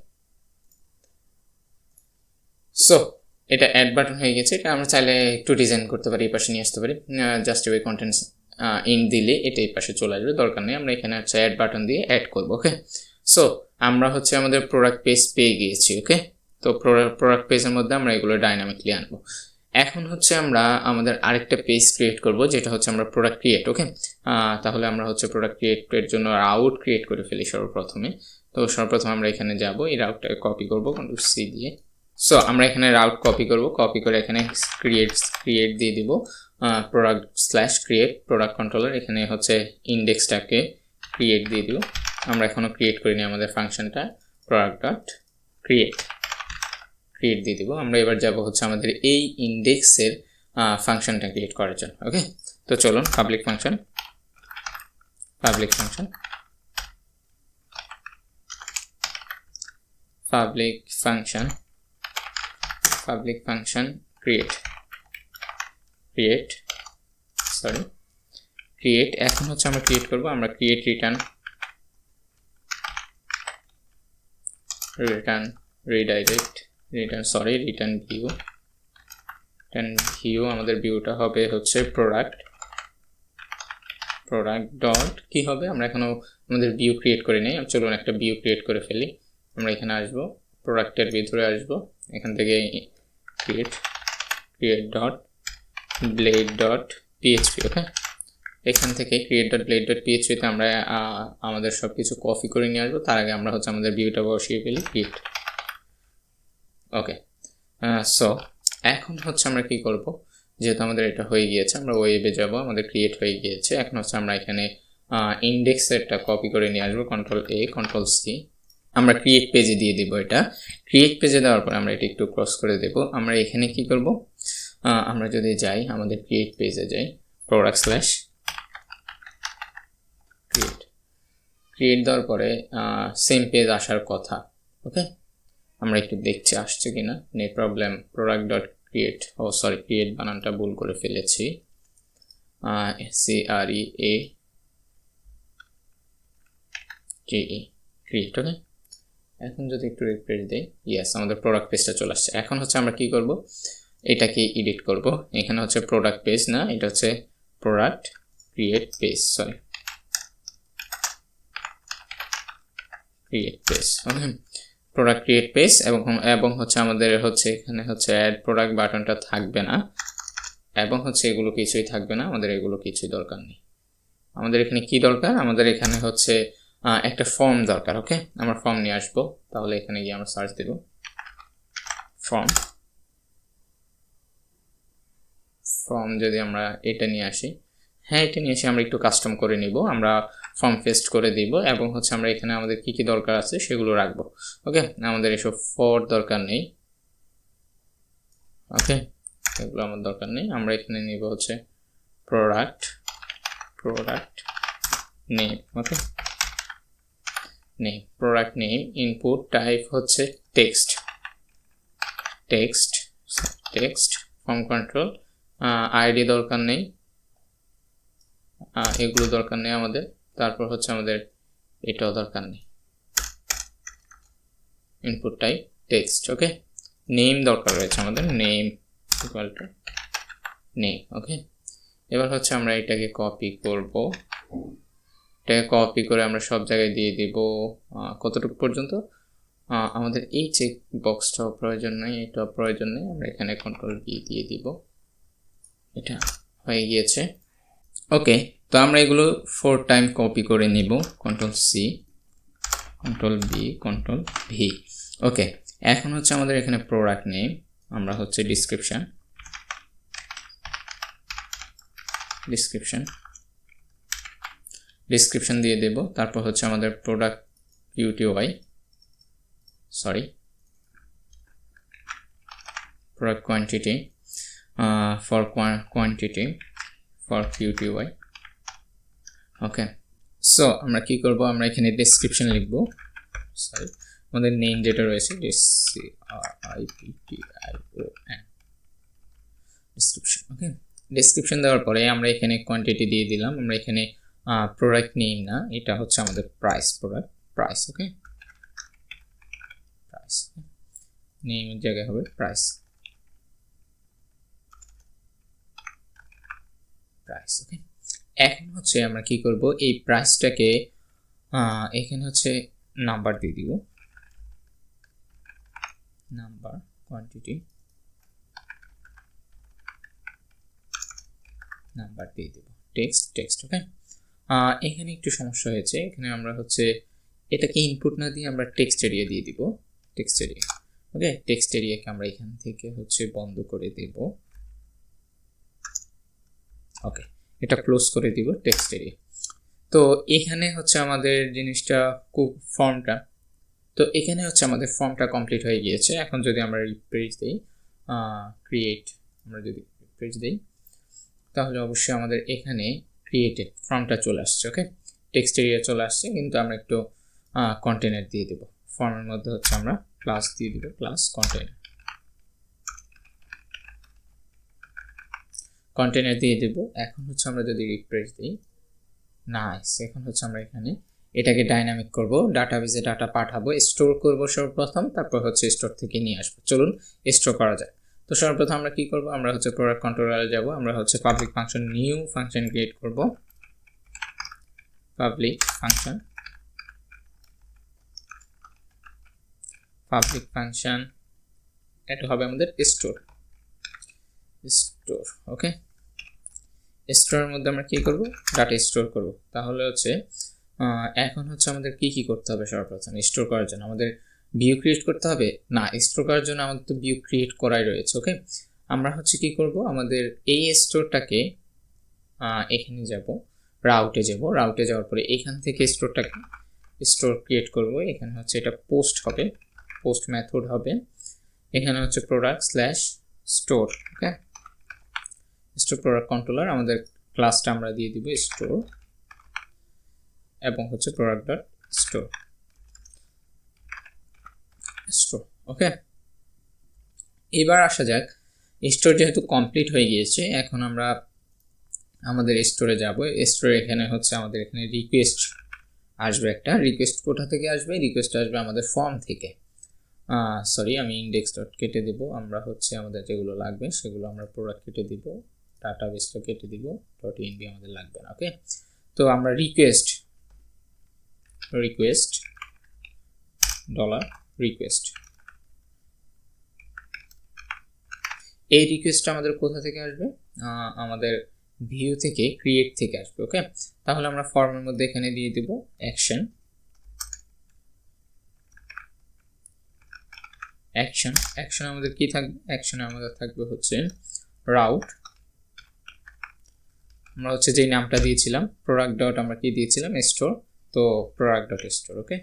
সো এটা অ্যাড বাটন হয়ে গেছে। এটা আমরা চাইলে একটু ডিজাইন করতে পারি, এই পাশে নিয়ে আসতে পারি। জাস্টিফাই কন্টেন্টস ইন দিলে এটা এই পাশে চলে আসবে, দরকার নেই। আমরা এখানে হচ্ছে অ্যাড বাটন দিয়ে অ্যাড করবো। ওকে, সো আমরা হচ্ছে আমাদের প্রোডাক্ট পেজ পেয়ে গিয়েছি। ওকে, তো প্রোডাক্ট পেজের মধ্যে আমরা এগুলো ডাইনামিকলি আনবো। এখন হচ্ছে আমরা আমাদের আরেকটা পেজ ক্রিয়েট করব, যেটা হচ্ছে আমরা প্রোডাক্ট ক্রিয়েট। ওকে, তাহলে আমরা হচ্ছে প্রোডাক্ট ক্রিয়েটের জন্য রাউট ক্রিয়েট করে ফেলি সর্বপ্রথমে। তো সর্বপ্রথম আমরা এখানে যাব, এই রাউটটাকে কপি করবো কন্ট্রোল সি দিয়ে। সো আমরা এখানে রাউট কপি করে এখানে ক্রিয়েট দিয়ে দিব, product/create প্রোডাক্ট কন্ট্রোলার। এখানে হচ্ছে ইন্ডেক্সটাকে ক্রিয়েট দিয়ে দিব। আমরা এখনো ক্রিয়েট করিনি আমাদের ফাংশনটা, product.create দিয়ে দিব। আমরা এবার যাব হচ্ছে আমাদের এই ইন্ডেক্সের ফাংশনটা ক্রিয়েট করার জন্য। ওকে, তো চলুন পাবলিক ফাংশন create। এখন হচ্ছে আমরা ক্রিয়েট করব, আমরা create return view। আমাদের ভিউটা হবে হচ্ছে প্রোডাক্ট ডট কি হবে, আমরা এখনো আমাদের ভিউ ক্রিয়েট করে নেই। চলুন একটা ভিউ ক্রিয়েট করে ফেলি। আমরা এখানে আসবো, প্রোডাক্টের ভিতরে আসবো, এখান থেকে create dot blade dot php। ওকে, এখান থেকে create.blade.php তে আমরা আমাদের সবকিছু কপি করে নিয়ে আসবো। তার আগে আমরা হচ্ছে আমাদের ভিউটা বসিয়ে ফেলি create। ওকে, সো এখন হচ্ছে আমরা কি করব, যেহেতু আমাদের এটা হয়ে গিয়েছে, আমরা ওয়েবে যাব, আমাদের ক্রিয়েট হয়ে গিয়েছে। এখন হচ্ছে আমরা এখানে ইন্ডেক্সেরটা কপি করে নিয়ে আসবো, কন্ট্রোল এ কন্ট্রোল সি। আমরা ক্রিয়েট পেজে দিয়ে দিব। এটা ক্রিয়েট পেজে দেওয়ার পর আমরা এটা একটু ক্রস করে দেব। আমরা এখানে কি করব, আমরা যদি যাই আমাদের ক্রিয়েট পেজে যাই, ক্রিয়েট দেওয়ার পরে সেম পেজ আসার কথা। ওকে, আমরা একটু দেখছি আসছে কিনা, নো প্রবলেম। product.create, ক্রিয়েট বানানটা ভুল করে ফেলেছি, create। ওকে, এখন যদি একটু রিফ্রেশ দেই, ইয়েস, আমাদের প্রোডাক্ট পেজটা চলে আসছে। এখন হচ্ছে আমরা কি করব, এটাকে এডিট করব। এখানে হচ্ছে প্রোডাক্ট পেজ না, এটা হচ্ছে product create page, create page. Okay, product create page এবং হচ্ছে আমাদের হচ্ছে এখানে হচ্ছে অ্যাড প্রোডাক্ট বাটনটা থাকবে না, এবং হচ্ছে এগুলো কিছুই থাকবে না, আমাদের এগুলো কিছুই দরকার নেই। আমাদের এখানে কি দরকার, আমাদের এখানে হচ্ছে একটা ফর্ম দরকার। ওকে, আমরা ফর্ম নিয়ে আসবো। তাহলে এখানে গিয়ে আমরা সার্চ দেব ফর্ম যদি আমরা এটা নিয়ে আসি, হ্যাঁ এটা নিয়ে এসে আমরা একটু কাস্টম করে নিব, আমরা ফর্ম পেস্ট করে দিব, এবং হচ্ছে আমরা এখানে আমাদের কি কি দরকার আছে সেগুলো রাখবো। ওকে, আমাদের এসব ফর দরকার নেই। ওকে, এগুলো আমার দরকার নেই। আমরা এখানে নিব হচ্ছে product name. Okay, name, product name, input type হচ্ছে টেক্সট, ফর্ম কন্ট্রোল, আইডি দরকার নেই, এগুলো দরকার নেই আমাদের। তারপর হচ্ছে আমাদের এটাও দরকার নেই, ইনপুট টাইপ টেক্সট। ওকে, নেম দরকার রয়েছে আমাদের, নেম ইকুয়াল টু নেম। ওকে, এবার হচ্ছে আমরা এটাকে কপি করব, এটাকে কপি করে আমরা সব জায়গায় দিয়ে দিব। কতটুকু পর্যন্ত, আমাদের এই চেক বক্সটাও প্রয়োজন নেই, এটাও প্রয়োজন নেই, আমরা এখানে কন্ট্রোল বি দিয়ে দিব। এটা হয়ে গিয়েছে। ওকে, তো আমরা এগুলো 4 টাইম কপি করে নিব, control C, control B, control V. Okay, এখন হচ্ছে আমাদের এখানে প্রোডাক্ট নেম, আমরা হচ্ছে ডিসক্রিপশন দিয়ে দেব। তারপর হচ্ছে আমাদের product product quantity, for quantity for QTY। Okay, so আমরা কি করব, আমরা এখানে ডেসক্রিপশন লিখব, আমাদের নেম যেটা রয়েছে ডেসক্রিপশন। ওকে, ডেসক্রিপশন দেওয়ার পরে আমরা এখানে কোয়ান্টিটি দিয়ে দিলাম, আমরা এখানে প্রোডাক্ট নেম না, এটা হচ্ছে আমাদের প্রোডাক্ট প্রাইস। ওকে, প্রাইস, নেমের জায়গায় হবে প্রাইস। ওকে, এখন হচ্ছে আমরা কি করব, এই প্রাইসটাকে এখানে হচ্ছে নাম্বার দিয়ে দিব, নাম্বার কোয়ান্টিটি নাম্বার দিয়ে দেব, টেক্সট। ওকে, এখানে একটু সমস্যা হয়েছে, এখানে আমরা হচ্ছে এটাকে ইনপুট না দিয়ে আমরা টেক্সট এরিয়া দিয়ে দিব, টেক্সট এরিয়া। ওকে, টেক্সট এরিয়াকে আমরা এখান থেকে হচ্ছে বন্ধ করে দেব। ওকে, এটা ক্লোজ করে দিব টেক্সট এরিয়া। তো এখানে হচ্ছে আমাদের জিনিসটা ফর্মটা, তো এখানে হচ্ছে আমাদের ফর্মটা কমপ্লিট হয়ে গিয়েছে। এখন যদি আমরা রিফ্রেশ দিই, আমরা যদি রিফ্রেশ দিই, তাহলে অবশ্যই আমাদের এখানে ক্রিয়েটেড ফর্মটা চলে আসছে। ওকে, টেক্সট এরিয়া চলে আসছে, কিন্তু আমরা একটু কন্টেনার দিয়ে দেব। ফর্মের মধ্যে হচ্ছে আমরা ক্লাস দিয়ে দিব, ক্লাস কন্টেনার দিয়ে দেব। এখন হচ্ছে আমরা যদি রিফ্রেশ দিই, নাইস, এখন হচ্ছে আমরা এখানে এটাকে ডাইনামিক করব, ডাটাবেজে ডাটা পাঠাবো, স্টোর করব সর্বপ্রথম, তারপর হচ্ছে স্টোর থেকে নিয়ে আসবো। চলুন স্টোর করা যায়। তো সর্বপ্রথম আমরা কি করব, আমরা হচ্ছে প্রোডাক্ট কন্ট্রোলারে যাব, আমরা হচ্ছে public function new function create করব, পাবলিক ফাংশন এটা হবে আমাদের স্টোর। ওকে, স্টোরের মধ্যে আমরা কি করব, ডাটা স্টোর করব। তাহলে হচ্ছে এখন হচ্ছে আমাদের কি করতে হবে, সর্বপ্রথম স্টোর করার জন্য আমাদের ভিউ ক্রিয়েট করতে হবে না, স্টোর করার জন্য আমাদের তো ভিউ ক্রিয়েট করাই রয়েছে। ওকে, আমরা হচ্ছে কি করব, আমাদের এই স্টোরটাকে এখানে যাব, রাউটে যাওয়ার পরে এখান থেকে স্টোর ক্রিয়েট করব। এখানে হচ্ছে এটা পোস্ট হবে, পোস্ট মেথড হবে, এখানে হচ্ছে প্রোডাক্ট /স্টোর। ওকে, স্টোর প্রোডাক্ট কন্ট্রোলার, আমাদের ক্লাসটা আমরা দিয়ে দিব স্টোর, এবং হচ্ছে প্রোডাক্ট ডট স্টোর। ওকে, এবার আসা যাক, স্টোর যেহেতু কমপ্লিট হয়ে গিয়েছে, এখন আমরা আমাদের স্টোরে যাব। স্টোরে এখানে হচ্ছে আমাদের এখানে রিকোয়েস্ট আসবে, একটা রিকোয়েস্ট কোথা থেকে আসবে, রিকোয়েস্ট আসবে আমাদের ফর্ম থেকে। আমি ইন্ডেক্স ডট কেটে দেব, আমরা হচ্ছে আমাদের যেগুলো লাগবে সেগুলো আমরা প্রোডাক্ট কেটে দিব, ডাটাবেসটা কেটে দিব, .env আমাদের লাগবে না। ওকে, তো আমরা রিকোয়েস্ট রিকোয়েস্ট। এই রিকোয়েস্টটা আমাদের কোথা থেকে আসবে? আমাদের ভিউ থেকে, ক্রিয়েট থেকে আসবে। ওকে, তাহলে আমরা ফর্মের মধ্যে এখানে দিয়ে দিব অ্যাকশন। অ্যাকশন আমাদের কি থাকবে? অ্যাকশনে আমাদের থাকবে হচ্ছে রাউট। আমরা হচ্ছে যে নামটা দিয়েছিলাম প্রোডাক্ট ডট, আমরা কি দিয়েছিলাম? স্টোর। তো product dot store. Okay,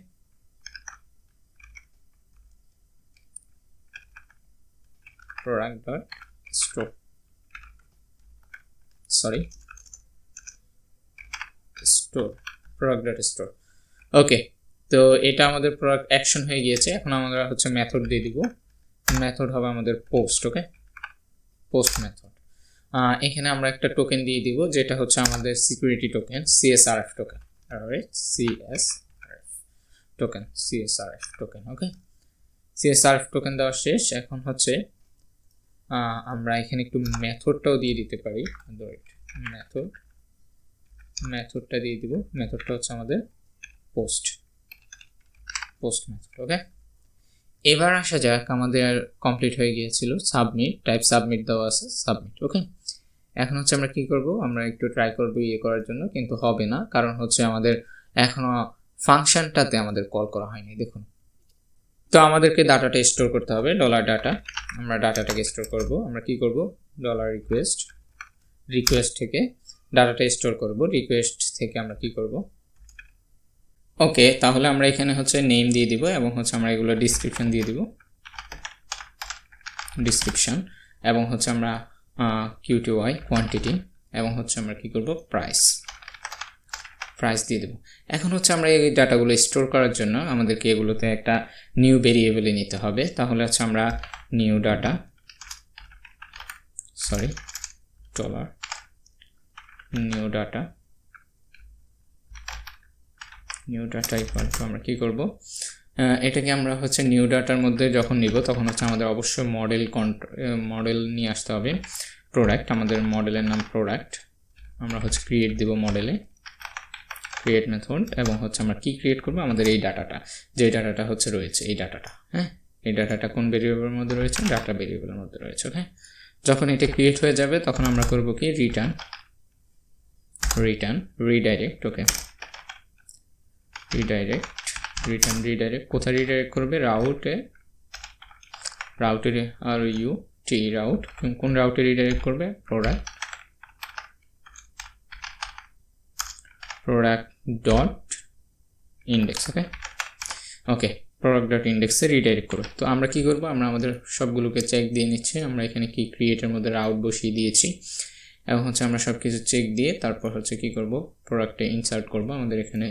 product dot store, sorry store, product dot store. Okay, তো এটা আমাদের প্রোডাক্ট অ্যাকশন হয়ে গিয়েছে। এখন আমরা হচ্ছে মেথড দিয়ে দিব। মেথড হবে আমাদের পোস্ট। ওকে, পোস্ট মেথড। এখানে আমরা একটা টোকেন দিয়ে দিব, যেটা হচ্ছে আমাদের security token, CSRF token. CSRF token. Okay, CSRF token দেওয়া শেষ। এখন হচ্ছে আমরা এখানে একটু মেথডটাও দিয়ে দিতে পারি। মেথডটা দিয়ে দিব। মেথডটা হচ্ছে আমাদের পোস্ট মেথড। ওকে, এবার আসা যাক, আমাদের কমপ্লিট হয়ে গিয়েছিল সাবমিট, টাইপ সাবমিট দেওয়া আছে, সাবমিট। ওকে, এখন হচ্ছে আমরা কি করব? আমরা একটু ট্রাই করব করার জন্য, কিন্তু হবে না, কারণ হচ্ছে আমাদের এখনো ফাংশনটাতে আমাদের কল করা হয়নি। দেখুন, তো আমাদেরকে ডাটাটা স্টোর করতে হবে, $ডাটা। আমরা ডাটাটাকে স্টোর করব। আমরা কি করব? $রিকোয়েস্ট থেকে ডাটাটা স্টোর করব। রিকোয়েস্ট থেকে আমরা কি করব? ওকে, তাহলে আমরা এখানে হচ্ছে নেম দিয়ে দিব, এবং হচ্ছে আমরা এগুলো ডিসক্রিপশন দিয়ে দিব, ডিসক্রিপশন, এবং হচ্ছে আমরা QTY কোয়ান্টিটি, এবং হচ্ছে আমরা কি করব? প্রাইস দিয়ে দেব। এখন হচ্ছে আমরা এই ডাটাগুলো স্টোর করার জন্য আমাদেরকে এগুলোতে একটা নিউ ভেরিয়েবলে নিতে হবে। তাহলে হচ্ছে আমরা নিউ ডাটা ইকুয়াল টু আমরা কি করব? এটাকে আমরা হচ্ছে নিউ ডাটার মধ্যে যখন নিব, তখন হচ্ছে আমাদের অবশ্যই মডেল নিয়ে আসতে হবে। প্রোডাক্ট, আমাদের মডেলের নাম প্রোডাক্ট। আমরা হচ্ছে ক্রিয়েট দিব মডেলে, ক্রিয়েট মেথড, এবং হচ্ছে আমরা কি ক্রিয়েট করব? আমাদের এই ডাটাটা, যে ডাটাটা হচ্ছে রয়েছে, এই ডাটাটা। হ্যাঁ, এই ডাটাটা কোন ভেরিয়েবলের মধ্যে রয়েছে? ডাটা ভেরিয়েবলের মধ্যে রয়েছে। ওকে, যখন এটা ক্রিয়েট হয়ে যাবে, তখন আমরা করব কি? Return redirect. ওকে, রিডাইরেক্ট কোথায় রিডাইরেক্ট করবে? রাউটে আর রাউট। কোন রাউটে রিডাইরেক্ট করবে? Product dot index. Okay, product dot ইন্ডেক্সে রিডাইরেক্ট করবে। তো আমরা কি করব? আমরা আমাদের সবগুলোকে চেক দিয়ে নিচ্ছি। আমরা এখানে কি ক্রিয়েটের মধ্যে রাউট বসিয়ে দিয়েছি, এবং হচ্ছে আমরা সব কিছু চেক দিয়ে তারপর হচ্ছে কি করব? প্রোডাক্টে ইনসার্ট করব। আমাদের এখানে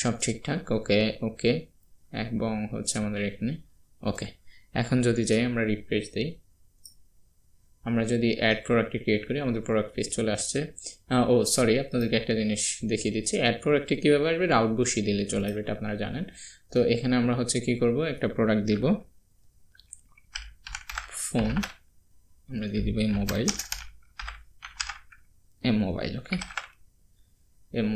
সব ঠিকঠাক। ওকে, এবং হচ্ছে আমাদের এখানে ওকে। এখন যদি যাই, আমরা রিফ্রেশ দিই, আমরা যদি অ্যাড প্রোডাক্টে ক্রিয়েট করি, আমাদের প্রোডাক্ট পেজ চলে আসছে। সরি, আপনাদেরকে একটা জিনিস দেখিয়ে দিচ্ছি। অ্যাড প্রোডাক্টে কীভাবে আসবে? রাউট বসিয়ে দিলে চলে আসবে, এটা আপনারা জানেন। তো এখানে আমরা হচ্ছে কি করব? একটা প্রোডাক্ট দিব, ফোন। আমরা দিয়ে দিব মোবাইল। ওকে,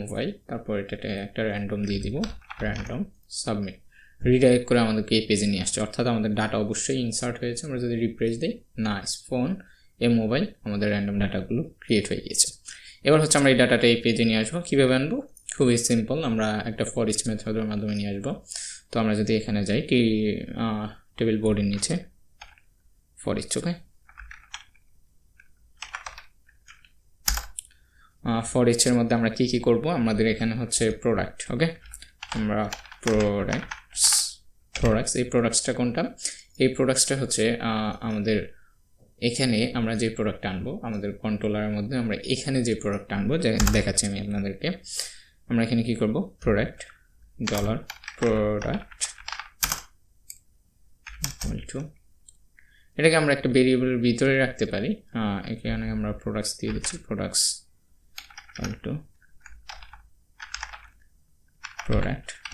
মোবাইল। তারপর এটাতে একটা র্যান্ডম দিয়ে দিব, র্যান্ডম সাবমিট। রিডাইরেক্ট করে আমাদেরকে এই পেজে নিয়ে আসছে, অর্থাৎ আমাদের ডাটা অবশ্যই ইনসার্ট হয়েছে। আমরা যদি রিফ্রেশ দিই, নাইস, ফোন মোবাইল, আমাদের র্যান্ডম ডাটাগুলো ক্রিয়েট হয়ে গিয়েছে। এবার হচ্ছে আমরা এই ডাটাটা এই পেজে নিয়ে আসবো। কীভাবে আনবো? খুবই সিম্পল, আমরা একটা ফর ইচ মেথডের মাধ্যমে নিয়ে আসবো। তো আমরা যদি এখানে যাই, টেবিল বোর্ডের নিচে ফর ইচ। ওকে, ফর ইচের মধ্যে আমরা কি করব? আমাদের এখানে হচ্ছে প্রোডাক্ট। ওকে, আমরা প্রোডাক্টস, এই প্রোডাক্টসটা কোনটা? এই প্রোডাক্টসটা হচ্ছে আমাদের এখানে আমরা যে প্রোডাক্ট আনবো, আমাদের কন্ট্রোলারের মধ্যে আমরা এখানে যে প্রোডাক্ট আনবো, দেখাচ্ছি আমি আপনাদেরকে। আমরা এখানে কি করব? প্রোডাক্ট এটাকে আমরা একটা ভেরিয়েবলের ভিতরে রাখতে পারি। এখানে আমরা প্রোডাক্টস দিয়ে দিচ্ছি, প্রোডাক্ট।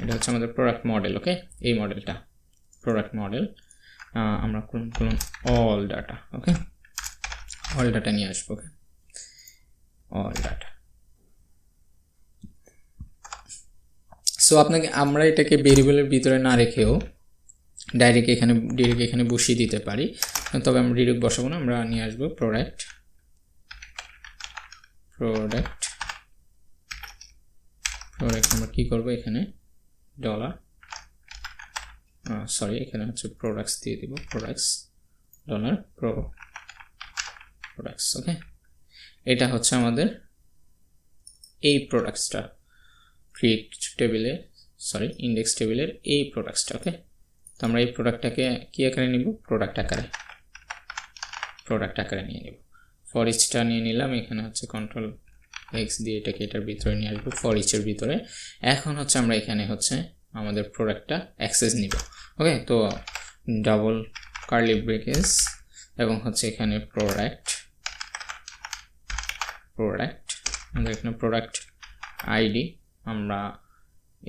এটা হচ্ছে আমাদের প্রোডাক্ট মডেল। ওকে, এই মডেলটা প্রোডাক্ট মডেল। আমরা কোন অল ডাটা। ওকে, অল ডাটা নিয়ে আসবো। ওকে, অল ডাটা। সো আমরা এটাকে ভেরিয়েবলের ভিতরে না রেখেও ডাইরেক্ট এখানে বসিয়ে দিতে পারি, তবে আমরা ডিরেক্ট বসাবো না, আমরা নিয়ে আসবো প্রোডাক্ট আমরা কি করব এখানে ডলার এখানে হচ্ছে প্রোডাক্টস দিয়ে দিব, প্রোডাক্টস। ওকে, এটা হচ্ছে আমাদের এই প্রোডাক্টসটা ইন্ডেক্স টেবিলের এই প্রোডাক্টসটা। ওকে, তো আমরা এই প্রোডাক্টটাকে কি আকারে নিব, প্রোডাক্ট আকারে নিয়ে নিব। ফর ইচটা নিয়ে নিলাম, এখানে হচ্ছে কন্ট্রোল এক্স দিয়ে এটাকে এটার ভিতরে নিয়ে আসবো, ফর ইচের ভিতরে। এখন হচ্ছে আমরা এখানে হচ্ছে আমাদের প্রোডাক্টটা অ্যাক্সেস নিব। ওকে, তো ডাবল কার্লি ব্রেকেস এবং হচ্ছে এখানে প্রোডাক্ট আমাদের এখানে প্রোডাক্ট আইডি, আমরা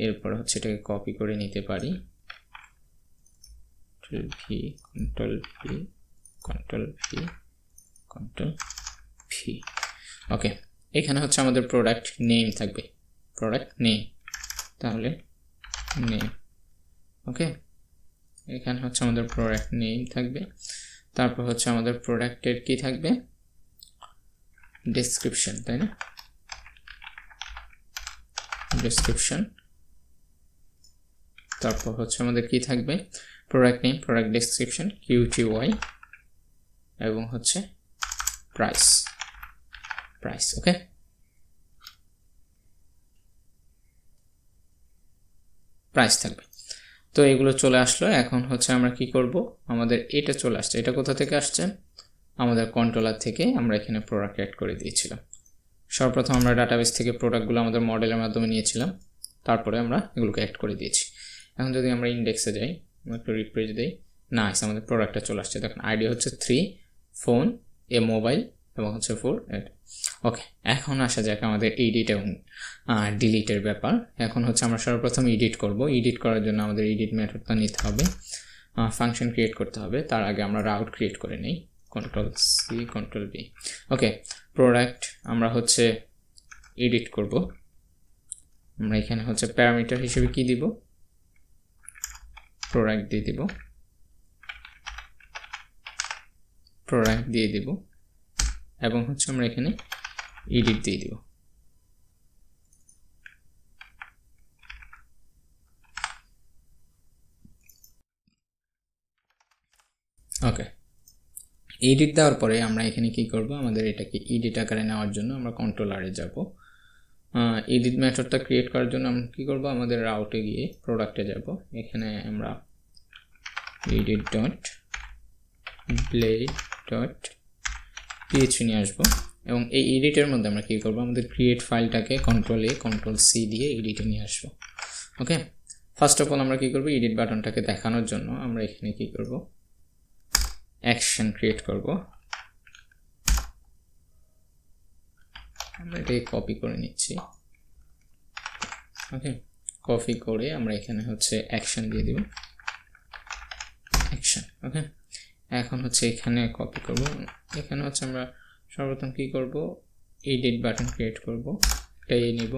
এরপর হচ্ছে এটাকে কপি করে নিতে পারি, কন্ট্রোল ভি। ওকে, এখানে হচ্ছে আমাদের প্রোডাক্ট নেম থাকবে, তাহলে নেম। ওকে, এখানে হচ্ছে আমাদের প্রোডাক্ট নেম থাকবে, তারপর হচ্ছে আমাদের প্রোডাক্টের কি থাকবে, ডেসক্রিপশন, তাই না, ডেসক্রিপশন। তারপর হচ্ছে আমাদের কি থাকবে, product name, product description, QTY, এবং হচ্ছে প্রাইস। ওকে, প্রাইস থাকবে। তো এগুলো চলে আসলো। এখন হচ্ছে আমরা কি করব, আমাদের এটা চলে আসছে, এটা কোথা থেকে আসছে, আমাদের কন্ট্রোলার থেকে আমরা এখানে প্রোডাক্ট অ্যাড করে দিয়েছিলাম। সর্বপ্রথম আমরা ডাটাবেস থেকে প্রোডাক্টগুলো আমাদের মডেলের মাধ্যমে নিয়েছিলাম, তারপরে আমরা এগুলোকে অ্যাড করে দিয়েছি। এখন যদি আমরা ইন্ডেক্সে যাই, একটু রিফ্রেশ দিই, আমাদের প্রোডাক্টটা চলে আসছে। দেখুন আইডি হচ্ছে 3, ফোন, মোবাইল এবং হচ্ছে 4। ওকে, এখন আসা যাক আমাদের এডিট এবং ডিলিটের ব্যাপার। এখন হচ্ছে আমরা সর্বপ্রথম এডিট করব। এডিট করার জন্য আমাদের এডিট মেথডটা নিতে হবে, ফাংশন ক্রিয়েট করতে হবে। তার আগে আমরা রাউট ক্রিয়েট করে নিই, Ctrl+C Ctrl+V। ওকে, প্রোডাক্ট আমরা হচ্ছে এডিট করব। আমরা এখানে হচ্ছে প্যারামিটার হিসেবে কি দিব, প্রোডাক্ট দিয়ে দিব, এবং হচ্ছে আমরা এখানে এডিট দিয়ে দিব। ওকে, এডিট দেওয়ার পরে আমরা এখানে কি করব, আমাদের এটাকে এডিট আকারে নেওয়ার জন্য আমরা কন্ট্রোলারে যাব। এডিট মেথডটা ক্রিয়েট করার জন্য আমরা কি করব, আমাদের রাউটে গিয়ে প্রোডাক্টে যাব, এখানে আমরা edit.blade.php নিয়ে আসবো, এবং এই এডিটের মধ্যে আমরা কি করব, আমাদের ক্রিয়েট ফাইলটাকে Ctrl+A Ctrl+C দিয়ে এডিটে নিয়ে আসবো। ওকে, ফার্স্ট অফ অল আমরা কি করব, এডিট বাটনটাকে দেখানোর জন্য আমরা এখানে কি করব, অ্যাকশন ক্রিয়েট করব। আমরা এটাকে কপি করে নিচ্ছি। ওকে, কপি করে আমরা এখানে হচ্ছে অ্যাকশন দিয়ে দিব, অ্যাকশন। ওকে, এখন হচ্ছে এখানে কপি করব, এখানে হচ্ছে আমরা সর্বপ্রথম কি করব, এডিট বাটন ক্রিয়েট করব, এটা নিব,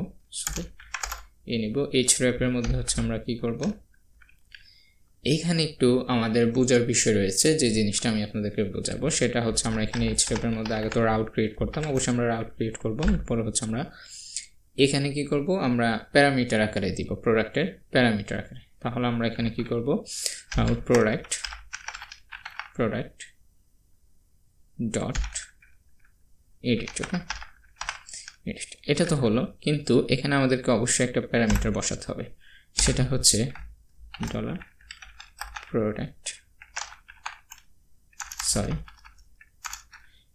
href-এর মধ্যে হচ্ছে আমরা কি করব, এইখানে একটু আমাদের বোঝার বিষয় রয়েছে, যে জিনিসটা আমি আপনাদেরকে বোঝাবো সেটা হচ্ছে, আমরা এখানে href-এর মধ্যে আগে তো রাউট ক্রিয়েট করতাম, অবশ্যই আমরা রাউট ক্রিয়েট করব, পরে হচ্ছে আমরা এখানে কি করব, আমরা প্যারামিটার আকারে দিব, প্রোডাক্টের প্যারামিটার আকারে। তাহলে আমরা এখানে কি করব, প্রোডাক্ট ডট এডিট। ওকে, এটা তো হলো, কিন্তু এখানে আমাদেরকে অবশ্যই একটা প্যারামিটার বসাতে হবে, সেটা হচ্ছে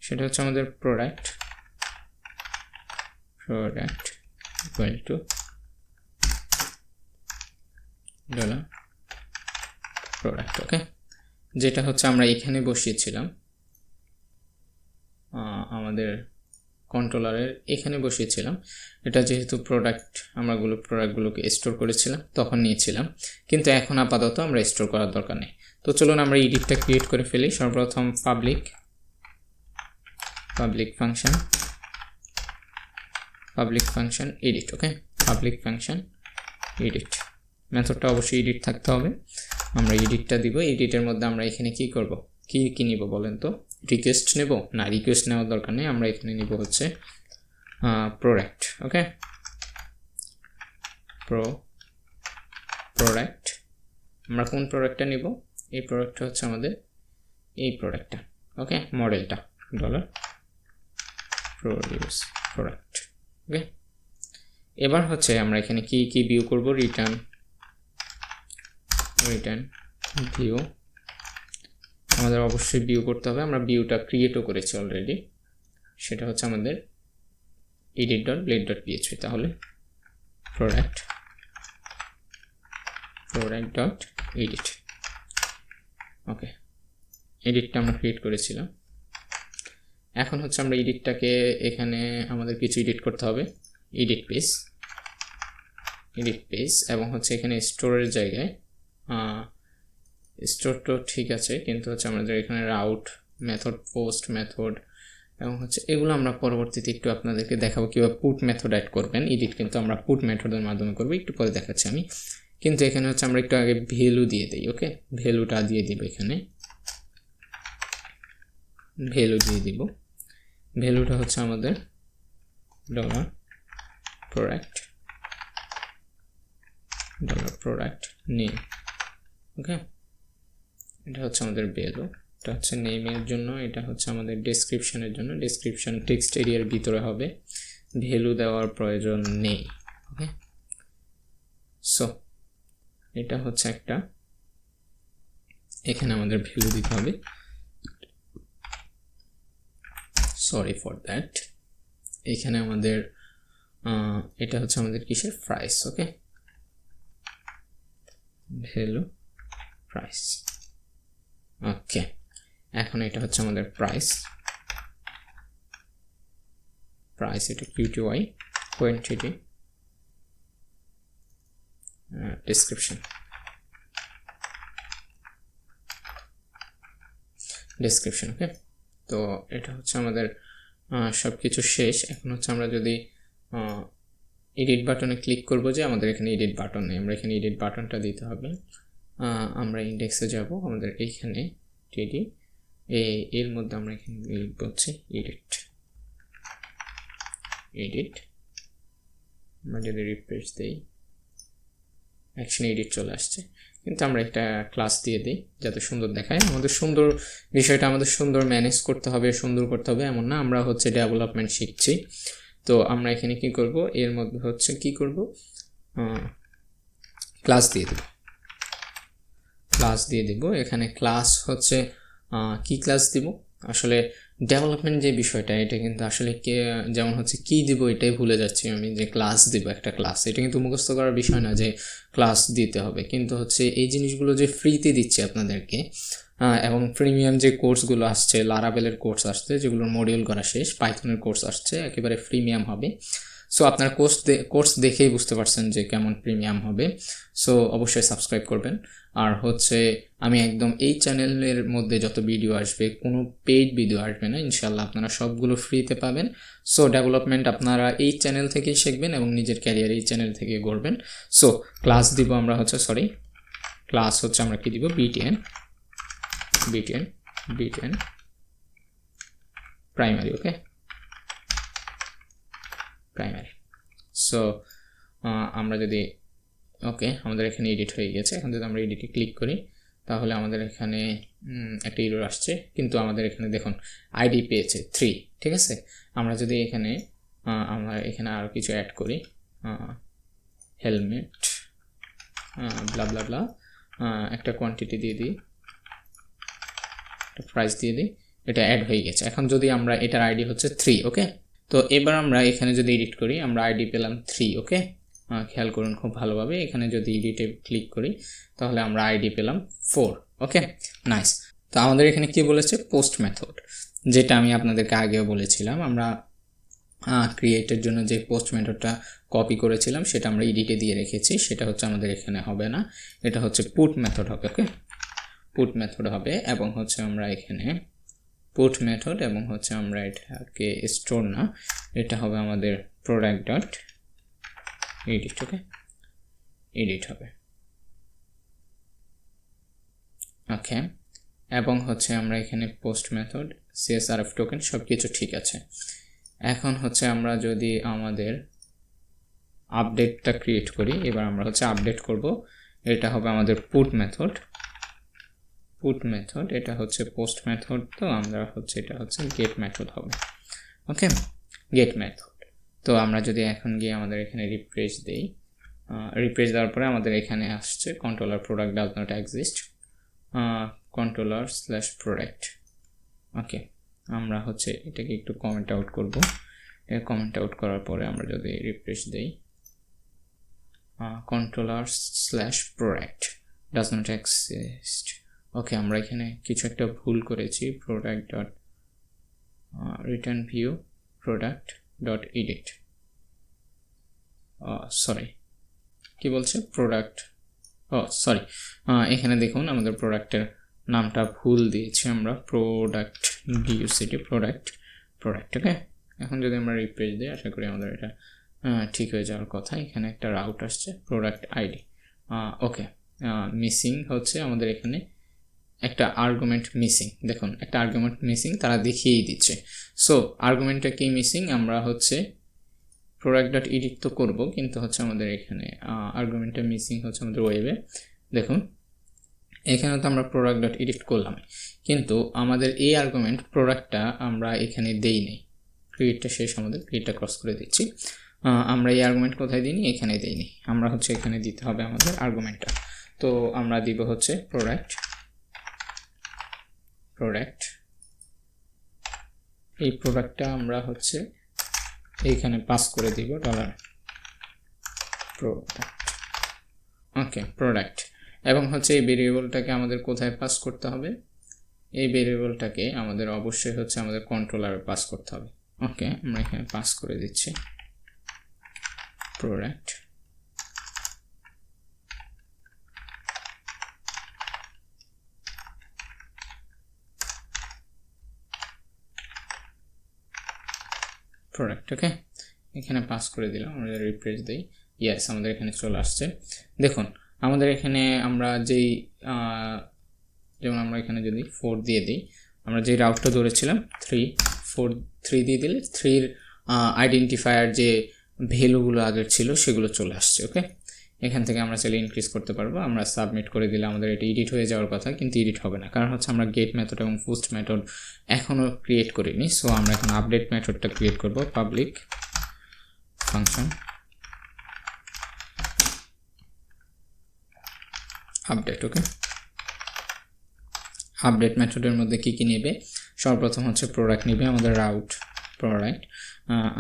সেটা হচ্ছে আমাদের প্রোডাক্ট ইকুয়াল টু $প্রোডাক্ট। ওকে, যেটা হচ্ছে আমরা এখানে বসিয়েছিলাম, আমাদের কন্ট্রোলারের এখানে বসিয়েছিলাম। এটা যেহেতু প্রোডাক্টগুলোকে স্টোর করেছিলাম তখন নিয়েছিলাম, কিন্তু এখন আপাতত আমরা স্টোর করার দরকার নেই। তো চলুন আমরা এডিটটা ক্রিয়েট করে ফেলি। সর্বপ্রথম পাবলিক ফাংশন এডিট। ওকে, পাবলিক ফাংশন এডিট মেথডটা অবশ্যই এডিট থাকতে হবে। আমরা এডিটটা দিব। এডিটের মধ্যে আমরা এখানে কি করব, কি নিব বলেন তো? রিকোয়েস্ট নেব না, রিকোয়েস্ট নেওয়ার দরকার নেই। আমরা এখানে নিব হচ্ছে প্রোডাক্ট। ওকে, প্রোডাক্ট। আমরা কোন প্রোডাক্টটা নিব? এই প্রোডাক্টটা হচ্ছে আমাদের এই প্রোডাক্টটা। ওকে, মডেলটা $produce প্রোডাক্ট। ওকে, এবার হচ্ছে আমরা এখানে কি ভিউ করব? Return view. আমাদের অবশ্যই ভিউ করতে হবে। আমরা ভিউটা ক্রিয়েটও করেছি অলরেডি, সেটা হচ্ছে আমাদের edit.blade.php। তাহলে product.edit। ওকে, এডিটটা আমরা ক্রিয়েট করেছিলাম। এখন হচ্ছে আমরা এডিটটাকে এখানে আমাদের কিছু এডিট করতে হবে। এডিট পেজ এবং হচ্ছে এখানে স্টোরের জায়গায় স্টোর তো ঠিক আছে, কিন্তু হচ্ছে আমাদের এখানে রাউট মেথড, পোস্ট মেথড এবং হচ্ছে এগুলো আমরা পরবর্তীতে একটু আপনাদেরকে দেখাবো কীভাবে পুট মেথড অ্যাড করবেন। এডিট কিন্তু আমরা পুট মেথডের মাধ্যমে করবো, একটু পরে দেখাচ্ছি আমি। কিন্তু এখানে হচ্ছে আমরা একটু আগে ভ্যালু দিয়ে দিই। ওকে, ভ্যালুটা দিয়ে দিব। এখানে ভ্যালু দিয়ে দিব। ভ্যালুটা হচ্ছে আমাদের $product name। ওকে, এটা হচ্ছে আমাদের ভ্যালু। এটা হচ্ছে নেমের জন্য, এটা হচ্ছে আমাদের ডেসক্রিপশনের জন্য। ডেসক্রিপশন টেক্সট এরিয়ার ভিতরে হবে, ভ্যালু দেওয়ার প্রয়োজন নেই। ওকে, সো এটা হচ্ছে একটা, এখানে আমাদের ভ্যালু দিতে হবে। Sorry for that. এখানে আমাদের এটা হচ্ছে আমাদের কিসের? প্রাইস। ওকে, ভ্যালু প্রাইস। ওকে, এখন এটা হচ্ছে আমাদের প্রাইস। এটা QTY কোয়ান্টিটি ডেসক্রিপশন। ওকে, তো এটা হচ্ছে আমাদের সব কিছু শেষ। এখন হচ্ছে আমরা যদি এডিট বাটনে ক্লিক করব, যে আমাদের এখানে এডিট বাটন নেই, আমরা এখানে এডিট বাটনটা দিতে হবে। আমরা ইন্ডেক্সে যাব, আমাদের এইখানে টিডি এর মধ্যে আমরা এখানে লিখব হচ্ছে এডিট। আমরা যদি রিফ্রেশ দেই, অ্যাকশন এডিট চলে আসছে, কিন্তু আমরা একটা ক্লাস দিয়ে দিই যাতে সুন্দর দেখায়। আমাদের সুন্দর বিষয়টা আমাদের সুন্দর ম্যানেজ করতে হবে, সুন্দর করতে হবে এমন না। আমরা হচ্ছে ডেভেলপমেন্ট শিখছি, তো আমরা এখানে কি করব? এর মধ্যে হচ্ছে কি করব? ক্লাস দিয়ে দিব। এখানে ক্লাস হচ্ছে কি ক্লাস দিব? আসলে ডেভেলপমেন্ট যে বিষয়টা, এটা কিন্তু আসলে যেমন হচ্ছে কি দিব এটাই ভুলে যাচ্ছি আমি, যে ক্লাস দিব একটা ক্লাস। এটা কিন্তু মুখস্থ করার বিষয় না যে ক্লাস দিতে হবে, কিন্তু হচ্ছে এই জিনিসগুলো যে ফ্রিতে দিচ্ছি আপনাদেরকে, এবং প্রিমিয়াম যে কোর্সগুলো আসছে, লারাভেলের কোর্স আসছে যেগুলোর মডিউল করা শেষ, পাইথনের কোর্স আসছে, একেবারে প্রিমিয়াম হবে। সো আপনার কোর্স দেখেই বুঝতে পারছেন যে কেমন প্রিমিয়াম হবে। সো অবশ্যই সাবস্ক্রাইব করবেন। আর হচ্ছে আমি একদম এই চ্যানেলের মধ্যে যত ভিডিও আসবে, কোনো পেইড ভিডিও আসবে না ইনশাল্লাহ, আপনারা সবগুলো ফ্রিতে পাবেন। সো ডেভেলপমেন্ট আপনারা এই চ্যানেল থেকেই শিখবেন এবং নিজের ক্যারিয়ার এই চ্যানেল থেকে গড়বেন। সো ক্লাস দিব আমরা হচ্ছে ক্লাস হচ্ছে আমরা কি দিব? BTN primary. Okay, primary. So আমরা যদি ওকে, আমাদের এখানে এডিট হয়ে গেছে। এখন যদি আমরা এডিটে ক্লিক করি তাহলে আমাদের এখানে একটা এরর আসছে, কিন্তু আমাদের এখানে দেখুন আইডি পেয়েছে 3। ঠিক আছে, আমরা যদি এখানে আমরা এখানে আরও কিছু অ্যাড করি, হেলমেট ব্লা ব্লা ব্লা, একটা কোয়ান্টিটি দিয়ে দিই, একটা প্রাইস দিয়ে দিই, এটা অ্যাড হয়ে গেছে। এখন যদি আমরা এটার আইডি হচ্ছে 3। ওকে, তো এবার আমরা এখানে যদি এডিট করি, আমরা আইডি পেলাম 3। ওকে, খেয়াল করুন খুব ভালোভাবে, এখানে যদি এডিটে ক্লিক করি তাহলে আমরা আইডি পেলাম 4। ওকে, নাইস। তো আমাদের এখানে কি বলেছে? পোস্ট মেথড, যেটা আমি আপনাদেরকে আগেও বলেছিলাম। আমরা ক্রিয়েটের জন্য যে পোস্ট মেথডটা কপি করেছিলাম সেটা আমরা এডিটে দিয়ে রেখেছি, সেটা হচ্ছে আমাদের এখানে হবে না, এটা হচ্ছে পুট মেথড হবে। ওকে, পুট মেথড হবে এবং হচ্ছে আমরা এখানে পুট মেথড এবং হচ্ছে আমরা এটাকে স্টোর না, এটা হবে আমাদের product.edit। ওকে, এডিট হবে। ওকে, এবং হচ্ছে আমরা এখানে পোস্ট মেথড, CSRF টোকেন সব কিছু ঠিক আছে। এখন হচ্ছে আমরা যদি আমাদের আপডেটটা ক্রিয়েট করি, এবার আমরা হচ্ছে আপডেট করব। এটা হবে আমাদের পুট মেথড, এটা হচ্ছে পোস্ট মেথড, তো আমরা হচ্ছে এটা হচ্ছে গেট মেথড হবে। ওকে, গেট মেথড। তো আমরা যদি এখন গিয়ে আমাদের এখানে রিফ্রেশ দেই, রিফ্রেশ দেওয়ার পরে আমাদের এখানে আসছে controller product does not exist, controller/product। ওকে, আমরা হচ্ছে এটাকে একটু কমেন্ট আউট করব। কমেন্ট আউট করার পরে আমরা যদি রিফ্রেশ দেই, controller/product does not exist। ওকে, আমরা এখানে কিছু একটা ভুল করেছি, product.return view product.edit, সরি কি বলছে প্রোডাক্ট, সরি, এখানে দেখুন আমাদের প্রোডাক্টের নামটা ভুল দিয়েছি আমরা, প্রোডাক্ট ডিইউসিটি, প্রোডাক্ট। ওকে, এখন যদি আমরা রিফ্রেশ দিই, আশা করি আমাদের এটা ঠিক হয়ে যাওয়ার কথা। এখানে একটা রাউট আসছে, প্রোডাক্ট আইডি। ওকে, মিসিং হচ্ছে আমাদের এখানে একটা আর্গুমেন্ট মিসিং। দেখুন একটা আর্গুমেন্ট মিসিং, তারা দেখিয়েই দিচ্ছে। সো আর্গুমেন্টটা কি মিসিং, আমরা হচ্ছে product.edit তো করব, কিন্তু হচ্ছে আমাদের এখানে আর্গুমেন্টটা মিসিং হচ্ছে আমাদের ওয়েবে। দেখুন এখানে তো আমরা product.edit করলাম, কিন্তু আমাদের এই আর্গুমেন্ট প্রোডাক্টটা আমরা এখানে দেই নাই। ক্রিয়েটটা শেষ, আমাদের ক্রিয়েটটা ক্রস করে দিচ্ছি। আমরা এই আর্গুমেন্ট কোথায় দিইনি, এখানে দিইনি, আমরা হচ্ছে এখানে দিতে হবে আমাদের আর্গুমেন্টটা। তো আমরা দিব হচ্ছে প্রোডাক্ট। এই প্রোডাক্টটা আমরা হচ্ছে এইখানে পাস করে দিব $product। ওকে, প্রোডাক্ট। এবং হচ্ছে এই ভেরিয়েবলটাকে আমাদের কোথায় পাস করতে হবে, এই ভেরিয়েবলটাকে আমাদের অবশ্যই হচ্ছে আমাদের কন্ট্রোলারে পাস করতে হবে। ওকে, আমরা এখানে পাস করে দিচ্ছি প্রোডাক্ট। ওকে, এখানে পাস করে দিলাম, আমরা রিফ্রেশ দিই, ইয়েস আমাদের এখানে চলে আসছে। দেখুন আমাদের এখানে আমরা যেই যেমন আমরা এখানে যদি 4 দিয়ে দিই, আমরা যে রাউটটা ধরেছিলাম 3 দিয়ে দিলে 3-র আইডেন্টিফায়ার যে ভ্যালুগুলো আগের ছিল সেগুলো চলে আসছে। ওকে, এখান থেকে আমরা চাইলে ইনক্রিজ করতে পারবো। আমরা সাবমিট করে দিলে আমাদের এটা এডিট হয়ে যাওয়ার কথা, কিন্তু এডিট হবে না, কারণ হচ্ছে আমরা গেট মেথড এবং পোস্ট মেথড এখনও ক্রিয়েট করিনি। সো আমরা এখন আপডেট মেথডটা ক্রিয়েট করব, পাবলিক ফাংশন আপডেট। ওকে, আপডেট মেথডের মধ্যে কি নেবে, সর্বপ্রথম হচ্ছে প্রোডাক্ট নেবে, আমাদের রাউট প্রোডাক্ট,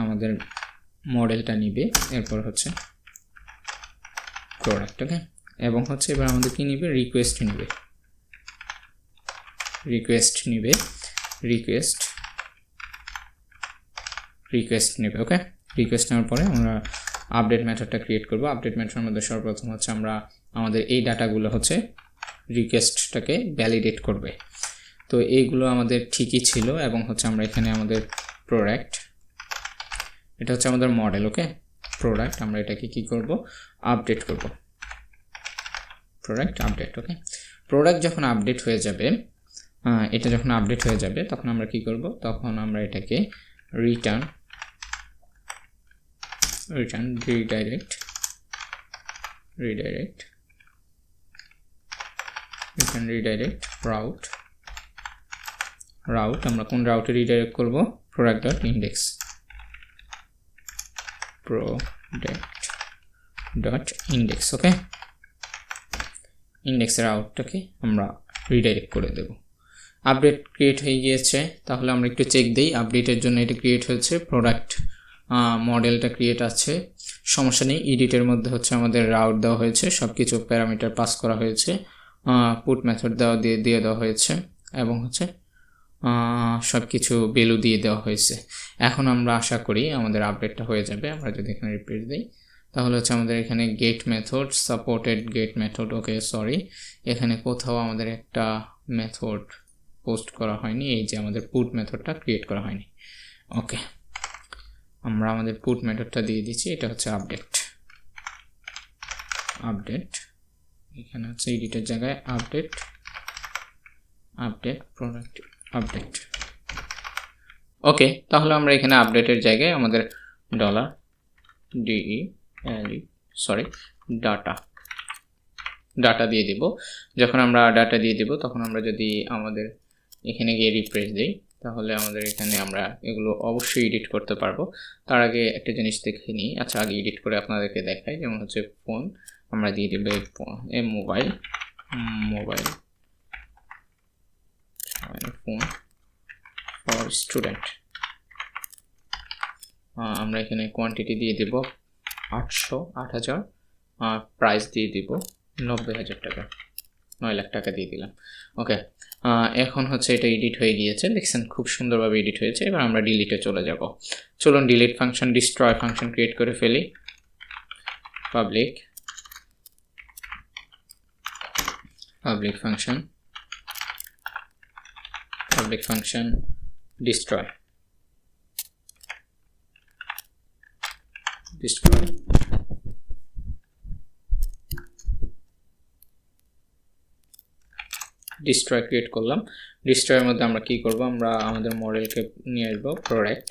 আমাদের মডেলটা নিবে, এরপর হচ্ছে প্রোডাক্ট। ওকে, এবং হচ্ছে এবার আমাদের কি নিবে, রিকোয়েস্ট নিবে। ওকে, রিকোয়েস্ট নেওয়ার পরে আমরা আপডেট মেথডটা ক্রিয়েট করব। আপডেট মেথডের মধ্যে সর্বপ্রথম হচ্ছে আমরা আমাদের এই ডাটাগুলো হচ্ছে রিকোয়েস্টটাকে ভ্যালিডেট করবে। তো এইগুলো আমাদের ঠিকই ছিল, এবং হচ্ছে আমরা এখানে আমাদের প্রোডাক্ট, এটা হচ্ছে আমাদের মডেল। ওকে, প্রোডাক্ট, আমরা এটাকে কি করব, আপডেট করব, প্রোডাক্ট আপডেট। ওকে, প্রোডাক্ট যখন আপডেট হয়ে যাবে, এটা যখন আপডেট হয়ে যাবে তখন আমরা কি করব, তখন আমরা এটাকে রিটার্ন রিডাইরেক্ট রাউট। আমরা কোন রাউটে রিডাইরেক্ট করব, product.index। ওকে, ইন্ডেক্সের আউটটাকে আমরা রিডাইরেক্ট করে দেব। আপডেট ক্রিয়েট হয়ে গিয়েছে, তাহলে আমরা একটু চেক দিই। আপডেটের জন্য এটা ক্রিয়েট হয়েছে, প্রোডাক্ট মডেলটা ক্রিয়েট আছে, সমস্যা নেই। এডিটের মধ্যে হচ্ছে আমাদের রাউট দেওয়া হয়েছে, সব কিছু প্যারামিটার পাস করা হয়েছে, পুট মেথড দিয়ে দেওয়া হয়েছে, এবং হচ্ছে সব কিছু ভ্যালু দিয়ে দেওয়া হয়েছে। এখন আমরা আশা করি আমাদের আপডেটটা হয়ে যাবে। আমরা যদি এখানে রিপিট দিই, তাহলে হচ্ছে আমাদের এখানে get method, supported get method. Okay, sorry, এখানে কোথাও আমাদের একটা মেথড পোস্ট করা হয়নি, এই যে আমাদের পুট মেথডটা ক্রিয়েট করা হয়নি। ওকে, আমরা আমাদের পুট মেথডটা দিয়ে দিচ্ছি, এটা হচ্ছে আপডেট। এখানে হচ্ছে এডিটের জায়গায় আপডেট আপডেট প্রোডাক্ট আপডেট। ওকে, তাহলে আমরা এখানে আপডেটের জায়গায় আমাদের ডলার ডাটা দিয়ে দিব। যখন আমরা ডাটা দিয়ে দিব তখন আমরা যদি আমাদের এখানে গিয়ে রিফ্রেশ দিই তাহলে আমাদের এখানে আমরা এগুলো অবশ্যই এডিট করতে পারবো। তার আগে একটা জিনিস দেখে নিই। আচ্ছা, আগে এডিট করে আপনাদেরকে দেখাই। যেমন হচ্ছে ফোন আমরা দিয়ে দেবো মোবাইল ফোন ফর স্টুডেন্ট। আমরা এখানে কোয়ান্টিটি দিয়ে দেব 8,000, প্রাইস দিয়ে দিব 90,000 টাকা, 9 লাখ টাকা দিয়ে দিলাম। ওকে, এখন হচ্ছে এটা এডিট হয়ে গিয়েছে, দেখছেন খুব সুন্দরভাবে এডিট হয়েছে। এবার আমরা ডিলিটে চলে যাব। চলুন delete function, destroy function create করে ফেলি। পাবলিক ফাংশন destroy ক্রিয়েট করলাম। ডিস্ট্রয়ের মধ্যে আমরা কি করব, আমরা আমাদের মডেলকে নিয়ে আসবো প্রোডাক্ট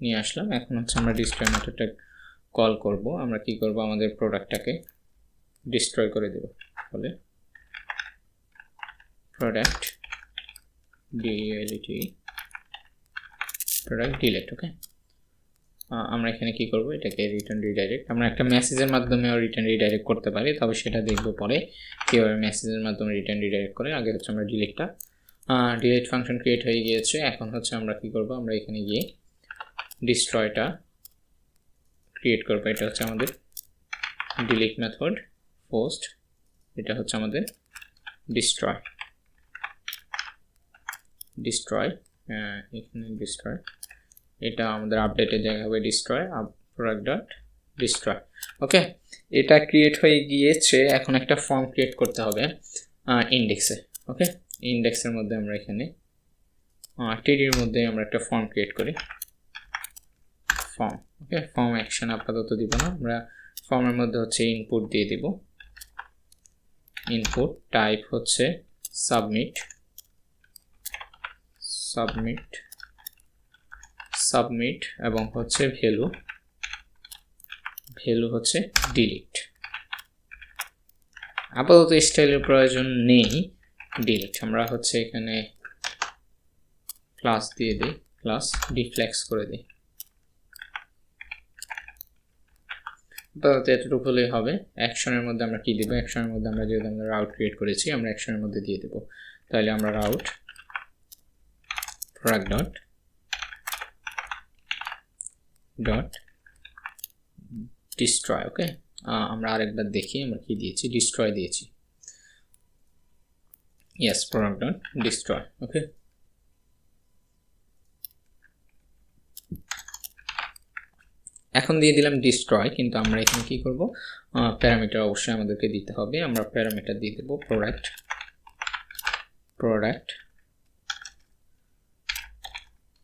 নিয়ে আসলাম। এখন হচ্ছে আমরা ডিস্ট্রয় মেথডটা কল করব। আমরা কি করব, আমাদের প্রোডাক্টটাকে ডিস্ট্রয় করে দেব। বলে প্রোডাক্ট ডিলিট। ওকে, আমরা এখানে কি করব, এটাকে রিটার্ন রিডাইরেক্ট। আমরা একটা মেসেজের মাধ্যমেও রিটার্ন রিডাইরেক্ট করতে পারি, তবে সেটা দেখব পরে কীভাবে মেসেজের মাধ্যমে রিটার্ন রিডাইরেক্ট করে। আগে হচ্ছে আমরা ডিলিট ফাংশন ক্রিয়েট হয়ে গিয়েছে। এখন হচ্ছে আমরা কি করব, আমরা এখানে গিয়ে ডিস্ট্রয়টা ক্রিয়েট করব। এটা হচ্ছে আমাদের ডিলিট মেথড পোস্ট, এটা হচ্ছে আমাদের ডিস্ট্রয় এখানে ডিস্ট্রয়, এটা আমাদের আপডেটের জায়গা হবে ডিস্ট্রয় product.destroy। ওকে, এটা ক্রিয়েট হয়ে গিয়েছে। এখন একটা ফর্ম ক্রিয়েট করতে হবে ইন্ডেক্সে। ওকে, ইন্ডেক্সের মধ্যে আমরা এখানে টিডির মধ্যে আমরা একটা ফর্ম ক্রিয়েট করি, ফর্ম। ওকে, ফর্ম অ্যাকশন আপাতত দিব না, আমরা ফর্মের মধ্যে হচ্ছে ইনপুট দিয়ে দিব। ইনপুট টাইপ হচ্ছে সাবমিট এবং হচ্ছে ভ্যালু হচ্ছে ডিলিট। আপাতত স্টাইলের প্রয়োজন নেই, ডিলিট। আমরা হচ্ছে এখানে ক্লাস দিয়ে দিই, ক্লাস ডিফ্লেক্স করে দিই। আপাতত এতটুকু হলেই হবে। অ্যাকশনের মধ্যে আমরা কি দিব, অ্যাকশনের মধ্যে আমরা যেহেতু আমরা রাউট ক্রিয়েট করেছি, আমরা অ্যাকশনের মধ্যে দিয়ে দেব। তাহলে আমরা রাউট product dot destroy। ওকে, আমরা আরেকবার দেখি আমরা কি দিয়েছি, ডিস্ট্রয় দিয়েছি। Yes, product dot destroy। ওকে, এখন দিয়ে দিলাম ডিস্ট্রয়, কিন্তু আমরা এখানে কি করব, প্যারামিটার অবশ্যই আমাদেরকে দিতে হবে। আমরা প্যারামিটার দিয়ে দেব প্রোডাক্ট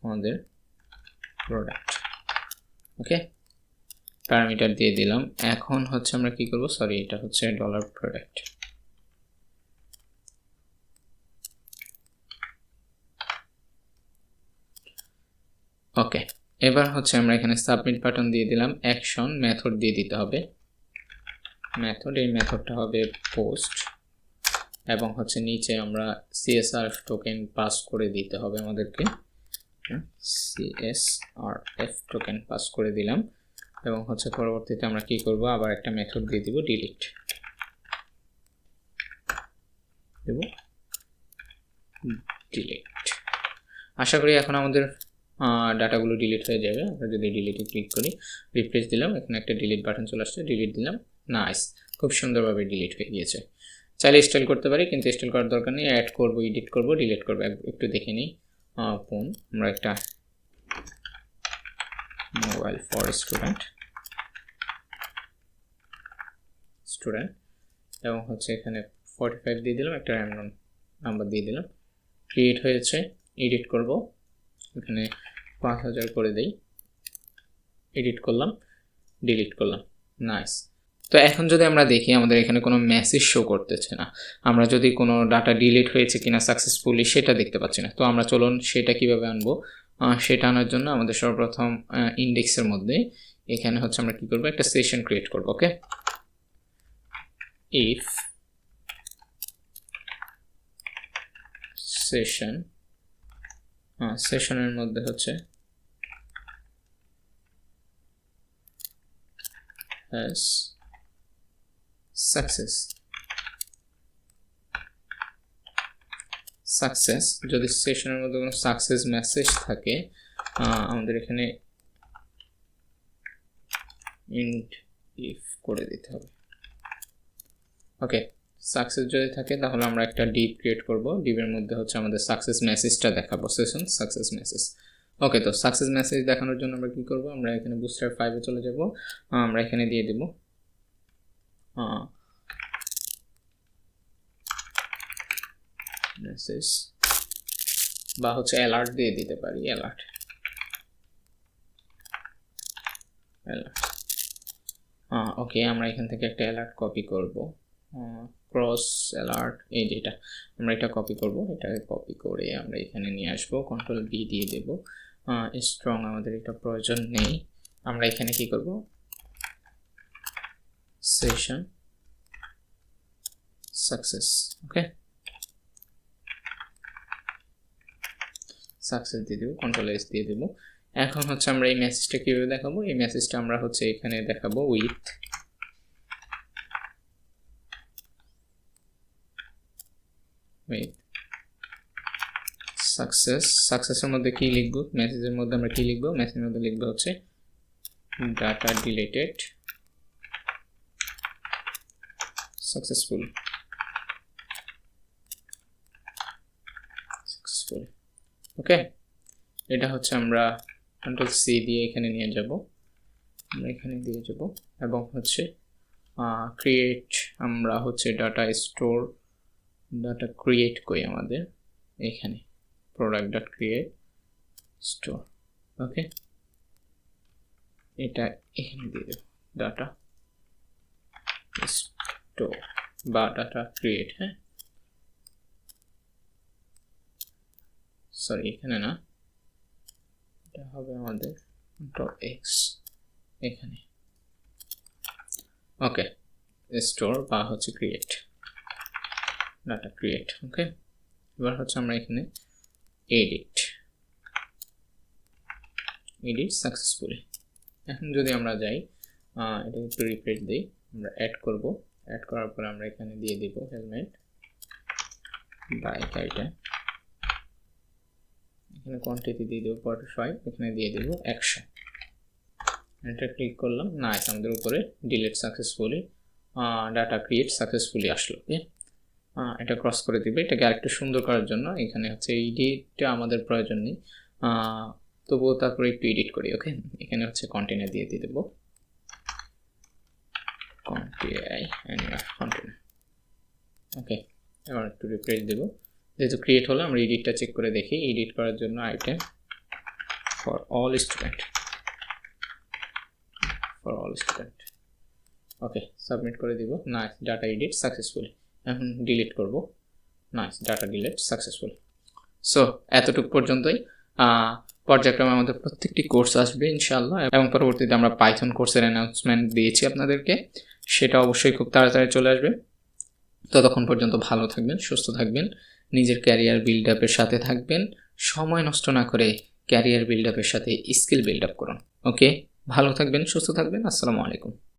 আমাদের প্রোডাক্ট। ওকে, প্যারামিটার দিয়ে দিলাম। এখন হচ্ছে আমরা কি করব, সরি এটা হচ্ছে ডলার প্রোডাক্ট। ওকে, এবার হচ্ছে আমরা এখানে সাবমিট বাটন দিয়ে দিলাম। অ্যাকশন মেথড দিয়ে দিতে হবে, এই মেথডটা হবে পোস্ট, এবং হচ্ছে নিচে আমরা CSRF টোকেন পাস করে দিতে হবে আমাদেরকে। CSRF টোকেন পাস করে দিলাম, এবং হচ্ছে পরবর্তীতে আমরা কি করব, আবার একটা মেথড দিয়ে দিব ডিলিট আশা করি এখন আমাদের ডাটাগুলো ডিলিট হয়ে যাবে। আমরা যদি ডিলিটে ক্লিক করি, রিফ্রেশ দিলাম, এখানে একটা ডিলিট বাটন চলে আসছে, ডিলিট দিলাম। নাইস, খুব সুন্দরভাবে ডিলিট হয়ে গিয়েছে। চাইলে স্টাইল করতে পারি, কিন্তু স্টাইল করার দরকার নেই। অ্যাড করব, এডিট করব, ডিলিট করব, একটু দেখে নিই। ফোন, আমরা একটা মোবাইল ফর স্টুডেন্ট এবং হচ্ছে এখানে 45 দিয়ে দিলাম, একটা র্যান্ডম নাম্বার দিয়ে দিলাম। ক্রিয়েট হয়েছে, এডিট করব, এখানে 5000 করে দেই, এডিট করলাম, ডিলিট করলাম। নাইস, তো এখন যদি আমরা দেখি আমাদের এখানে কোনো মেসেজ শো করতেছে না, আমরা যদি কোনো ডাটা ডিলিট হয়েছে কিনা সাকসেসফুলি সেটা দেখতে পাচ্ছি না। তো আমরা চলুন সেটা কিভাবে আনবো, সেটা আনার জন্য আমাদের সর্বপ্রথম ইন্ডেক্সের মধ্যে এখানে হচ্ছে আমরা কি করব, একটা সেশন ক্রিয়েট করব। ওকে, ইফ সেশন, সেশনের মধ্যে হচ্ছে has success, সাকসেস যদি সেশনের মধ্যে কোনো সাকসেস মেসেজ থাকে আমাদের এখানে ইন্ট ইফ করে দিতে হবে। ওকে, সাকসেস যদি থাকে তাহলে আমরা একটা ডিভ ক্রিয়েট করব, ডিভের মধ্যে হচ্ছে আমাদের সাকসেস মেসেজটা দেখাবো, সেশন সাকসেস মেসেজ। ওকে, তো সাকসেস মেসেজ দেখানোর জন্য আমরা কি করব, আমরা এখানে বুস্টার 5-এ চলে যাব, আমরা এখানে দিয়ে দেব মেসেজ বা হচ্ছে অ্যালার্ট দিয়ে দিতে পারি, অ্যালার্ট। ওকে, আমরা এখান থেকে একটা অ্যালার্ট কপি করব, ক্রস অ্যালার্ট, এই যেটা আমরা এটা কপি করব, এটাকে কপি করে আমরা এখানে নিয়ে আসবো, কন্ট্রোল বি দিয়ে দেব। স্ট্রং আমাদের এটা প্রয়োজন নেই, আমরা এখানে কি করব, সেশন সাকসেস। ওকে, সাকসেস দিয়ে দেবো, কন্ট্রোল এস দিয়ে দেবো। এখন হচ্ছে আমরা এই মেসেজটা কিভাবে দেখাবো, এই মেসেজটা আমরা হচ্ছে এখানে দেখাবো উইথ সাকসেস। সাকসেসের মধ্যে কি লিখবো, মেসেজের মধ্যে আমরা কি লিখবো, মেসেজের মধ্যে লিখবো হচ্ছে ডাটা ডিলেটেড সাকসেসফুল। ওকে, এটা হচ্ছে আমরা কন্ট্রোল সি দিয়ে এখানে নিয়ে যাব, আমরা এখানে দিয়ে যাব এবং হচ্ছে ক্রিয়েট, আমরা হচ্ছে ডাটা স্টোর, ডাটা ক্রিয়েট করি আমাদের এখানে প্রোডাক্ট ডট ক্রিয়েট স্টোর। ওকে, এটা এখানে দিয়ে দেব ডাটা স্টোর বা ডাটা ক্রিয়েট। হ্যাঁ, সরি এখানে না, এটা হবে আমাদের ডট এক্স এখানে। ওকে, স্টোর বা হচ্ছে ক্রিয়েট, ডাটা ক্রিয়েট। ওকে, এবার হচ্ছে আমরা এখানে এডিট সাকসেসফুলি। এখন যদি আমরা যাই এটা একটু রিফ্রেশ দিই, আমরা অ্যাড করব, অ্যাড করার পর আমরা এখানে দিয়ে দিব হেলমেট বাইক আইটেম, এখানে কোয়ান্টিটি দিয়ে দেবো 45, এখানে দিয়ে দেবো 100, এটা ক্লিক করলাম, নাইস, আমাদের উপরে delete successfully, data create successfully আসলো। এটা ক্রস করে দিবে, এটাকে আরেকটু সুন্দর করার জন্য এখানে হচ্ছে এডিটটা আমাদের প্রয়োজন নেই, তবুও তারপরে একটু এডিট করি। ওকে, এখানে হচ্ছে কন্টেনার দিয়ে দেব, কন্টেনার। ওকে, এবার একটু রিফ্রেশ দেবো, যেহেতু ক্রিয়েট হলো আমরা এডিটটা চেক করে দেখি। এডিট করার জন্য item for all student, okay, submit করে দিব, নাইস, ডাটা এডিট সাকসেসফুলি। এখন ডিলিট করব, nice, data delete successful. So এতটুকু পর্যন্তই। পর্যায়ক্রমে আমাদের প্রত্যেকটি কোর্স আসবে ইনশাআল্লাহ, এবং পরবর্তীতে আমরা পাইথন কোর্সের অ্যানাউন্সমেন্ট দিয়েছি আপনাদেরকে, সেটা অবশ্যই খুব তাড়াতাড়ি চলে আসবে। ততক্ষণ পর্যন্ত ভালো থাকবেন, সুস্থ থাকবেন, নিজের ক্যারিয়ার বিল্ড আপের সাথে থাকবেন, সময় নষ্ট না করে ক্যারিয়ার বিল্ড আপের সাথে স্কিল বিল্ড আপ করুন। ওকে, ভালো থাকবেন, সুস্থ থাকবেন, আসসালামু আলাইকুম।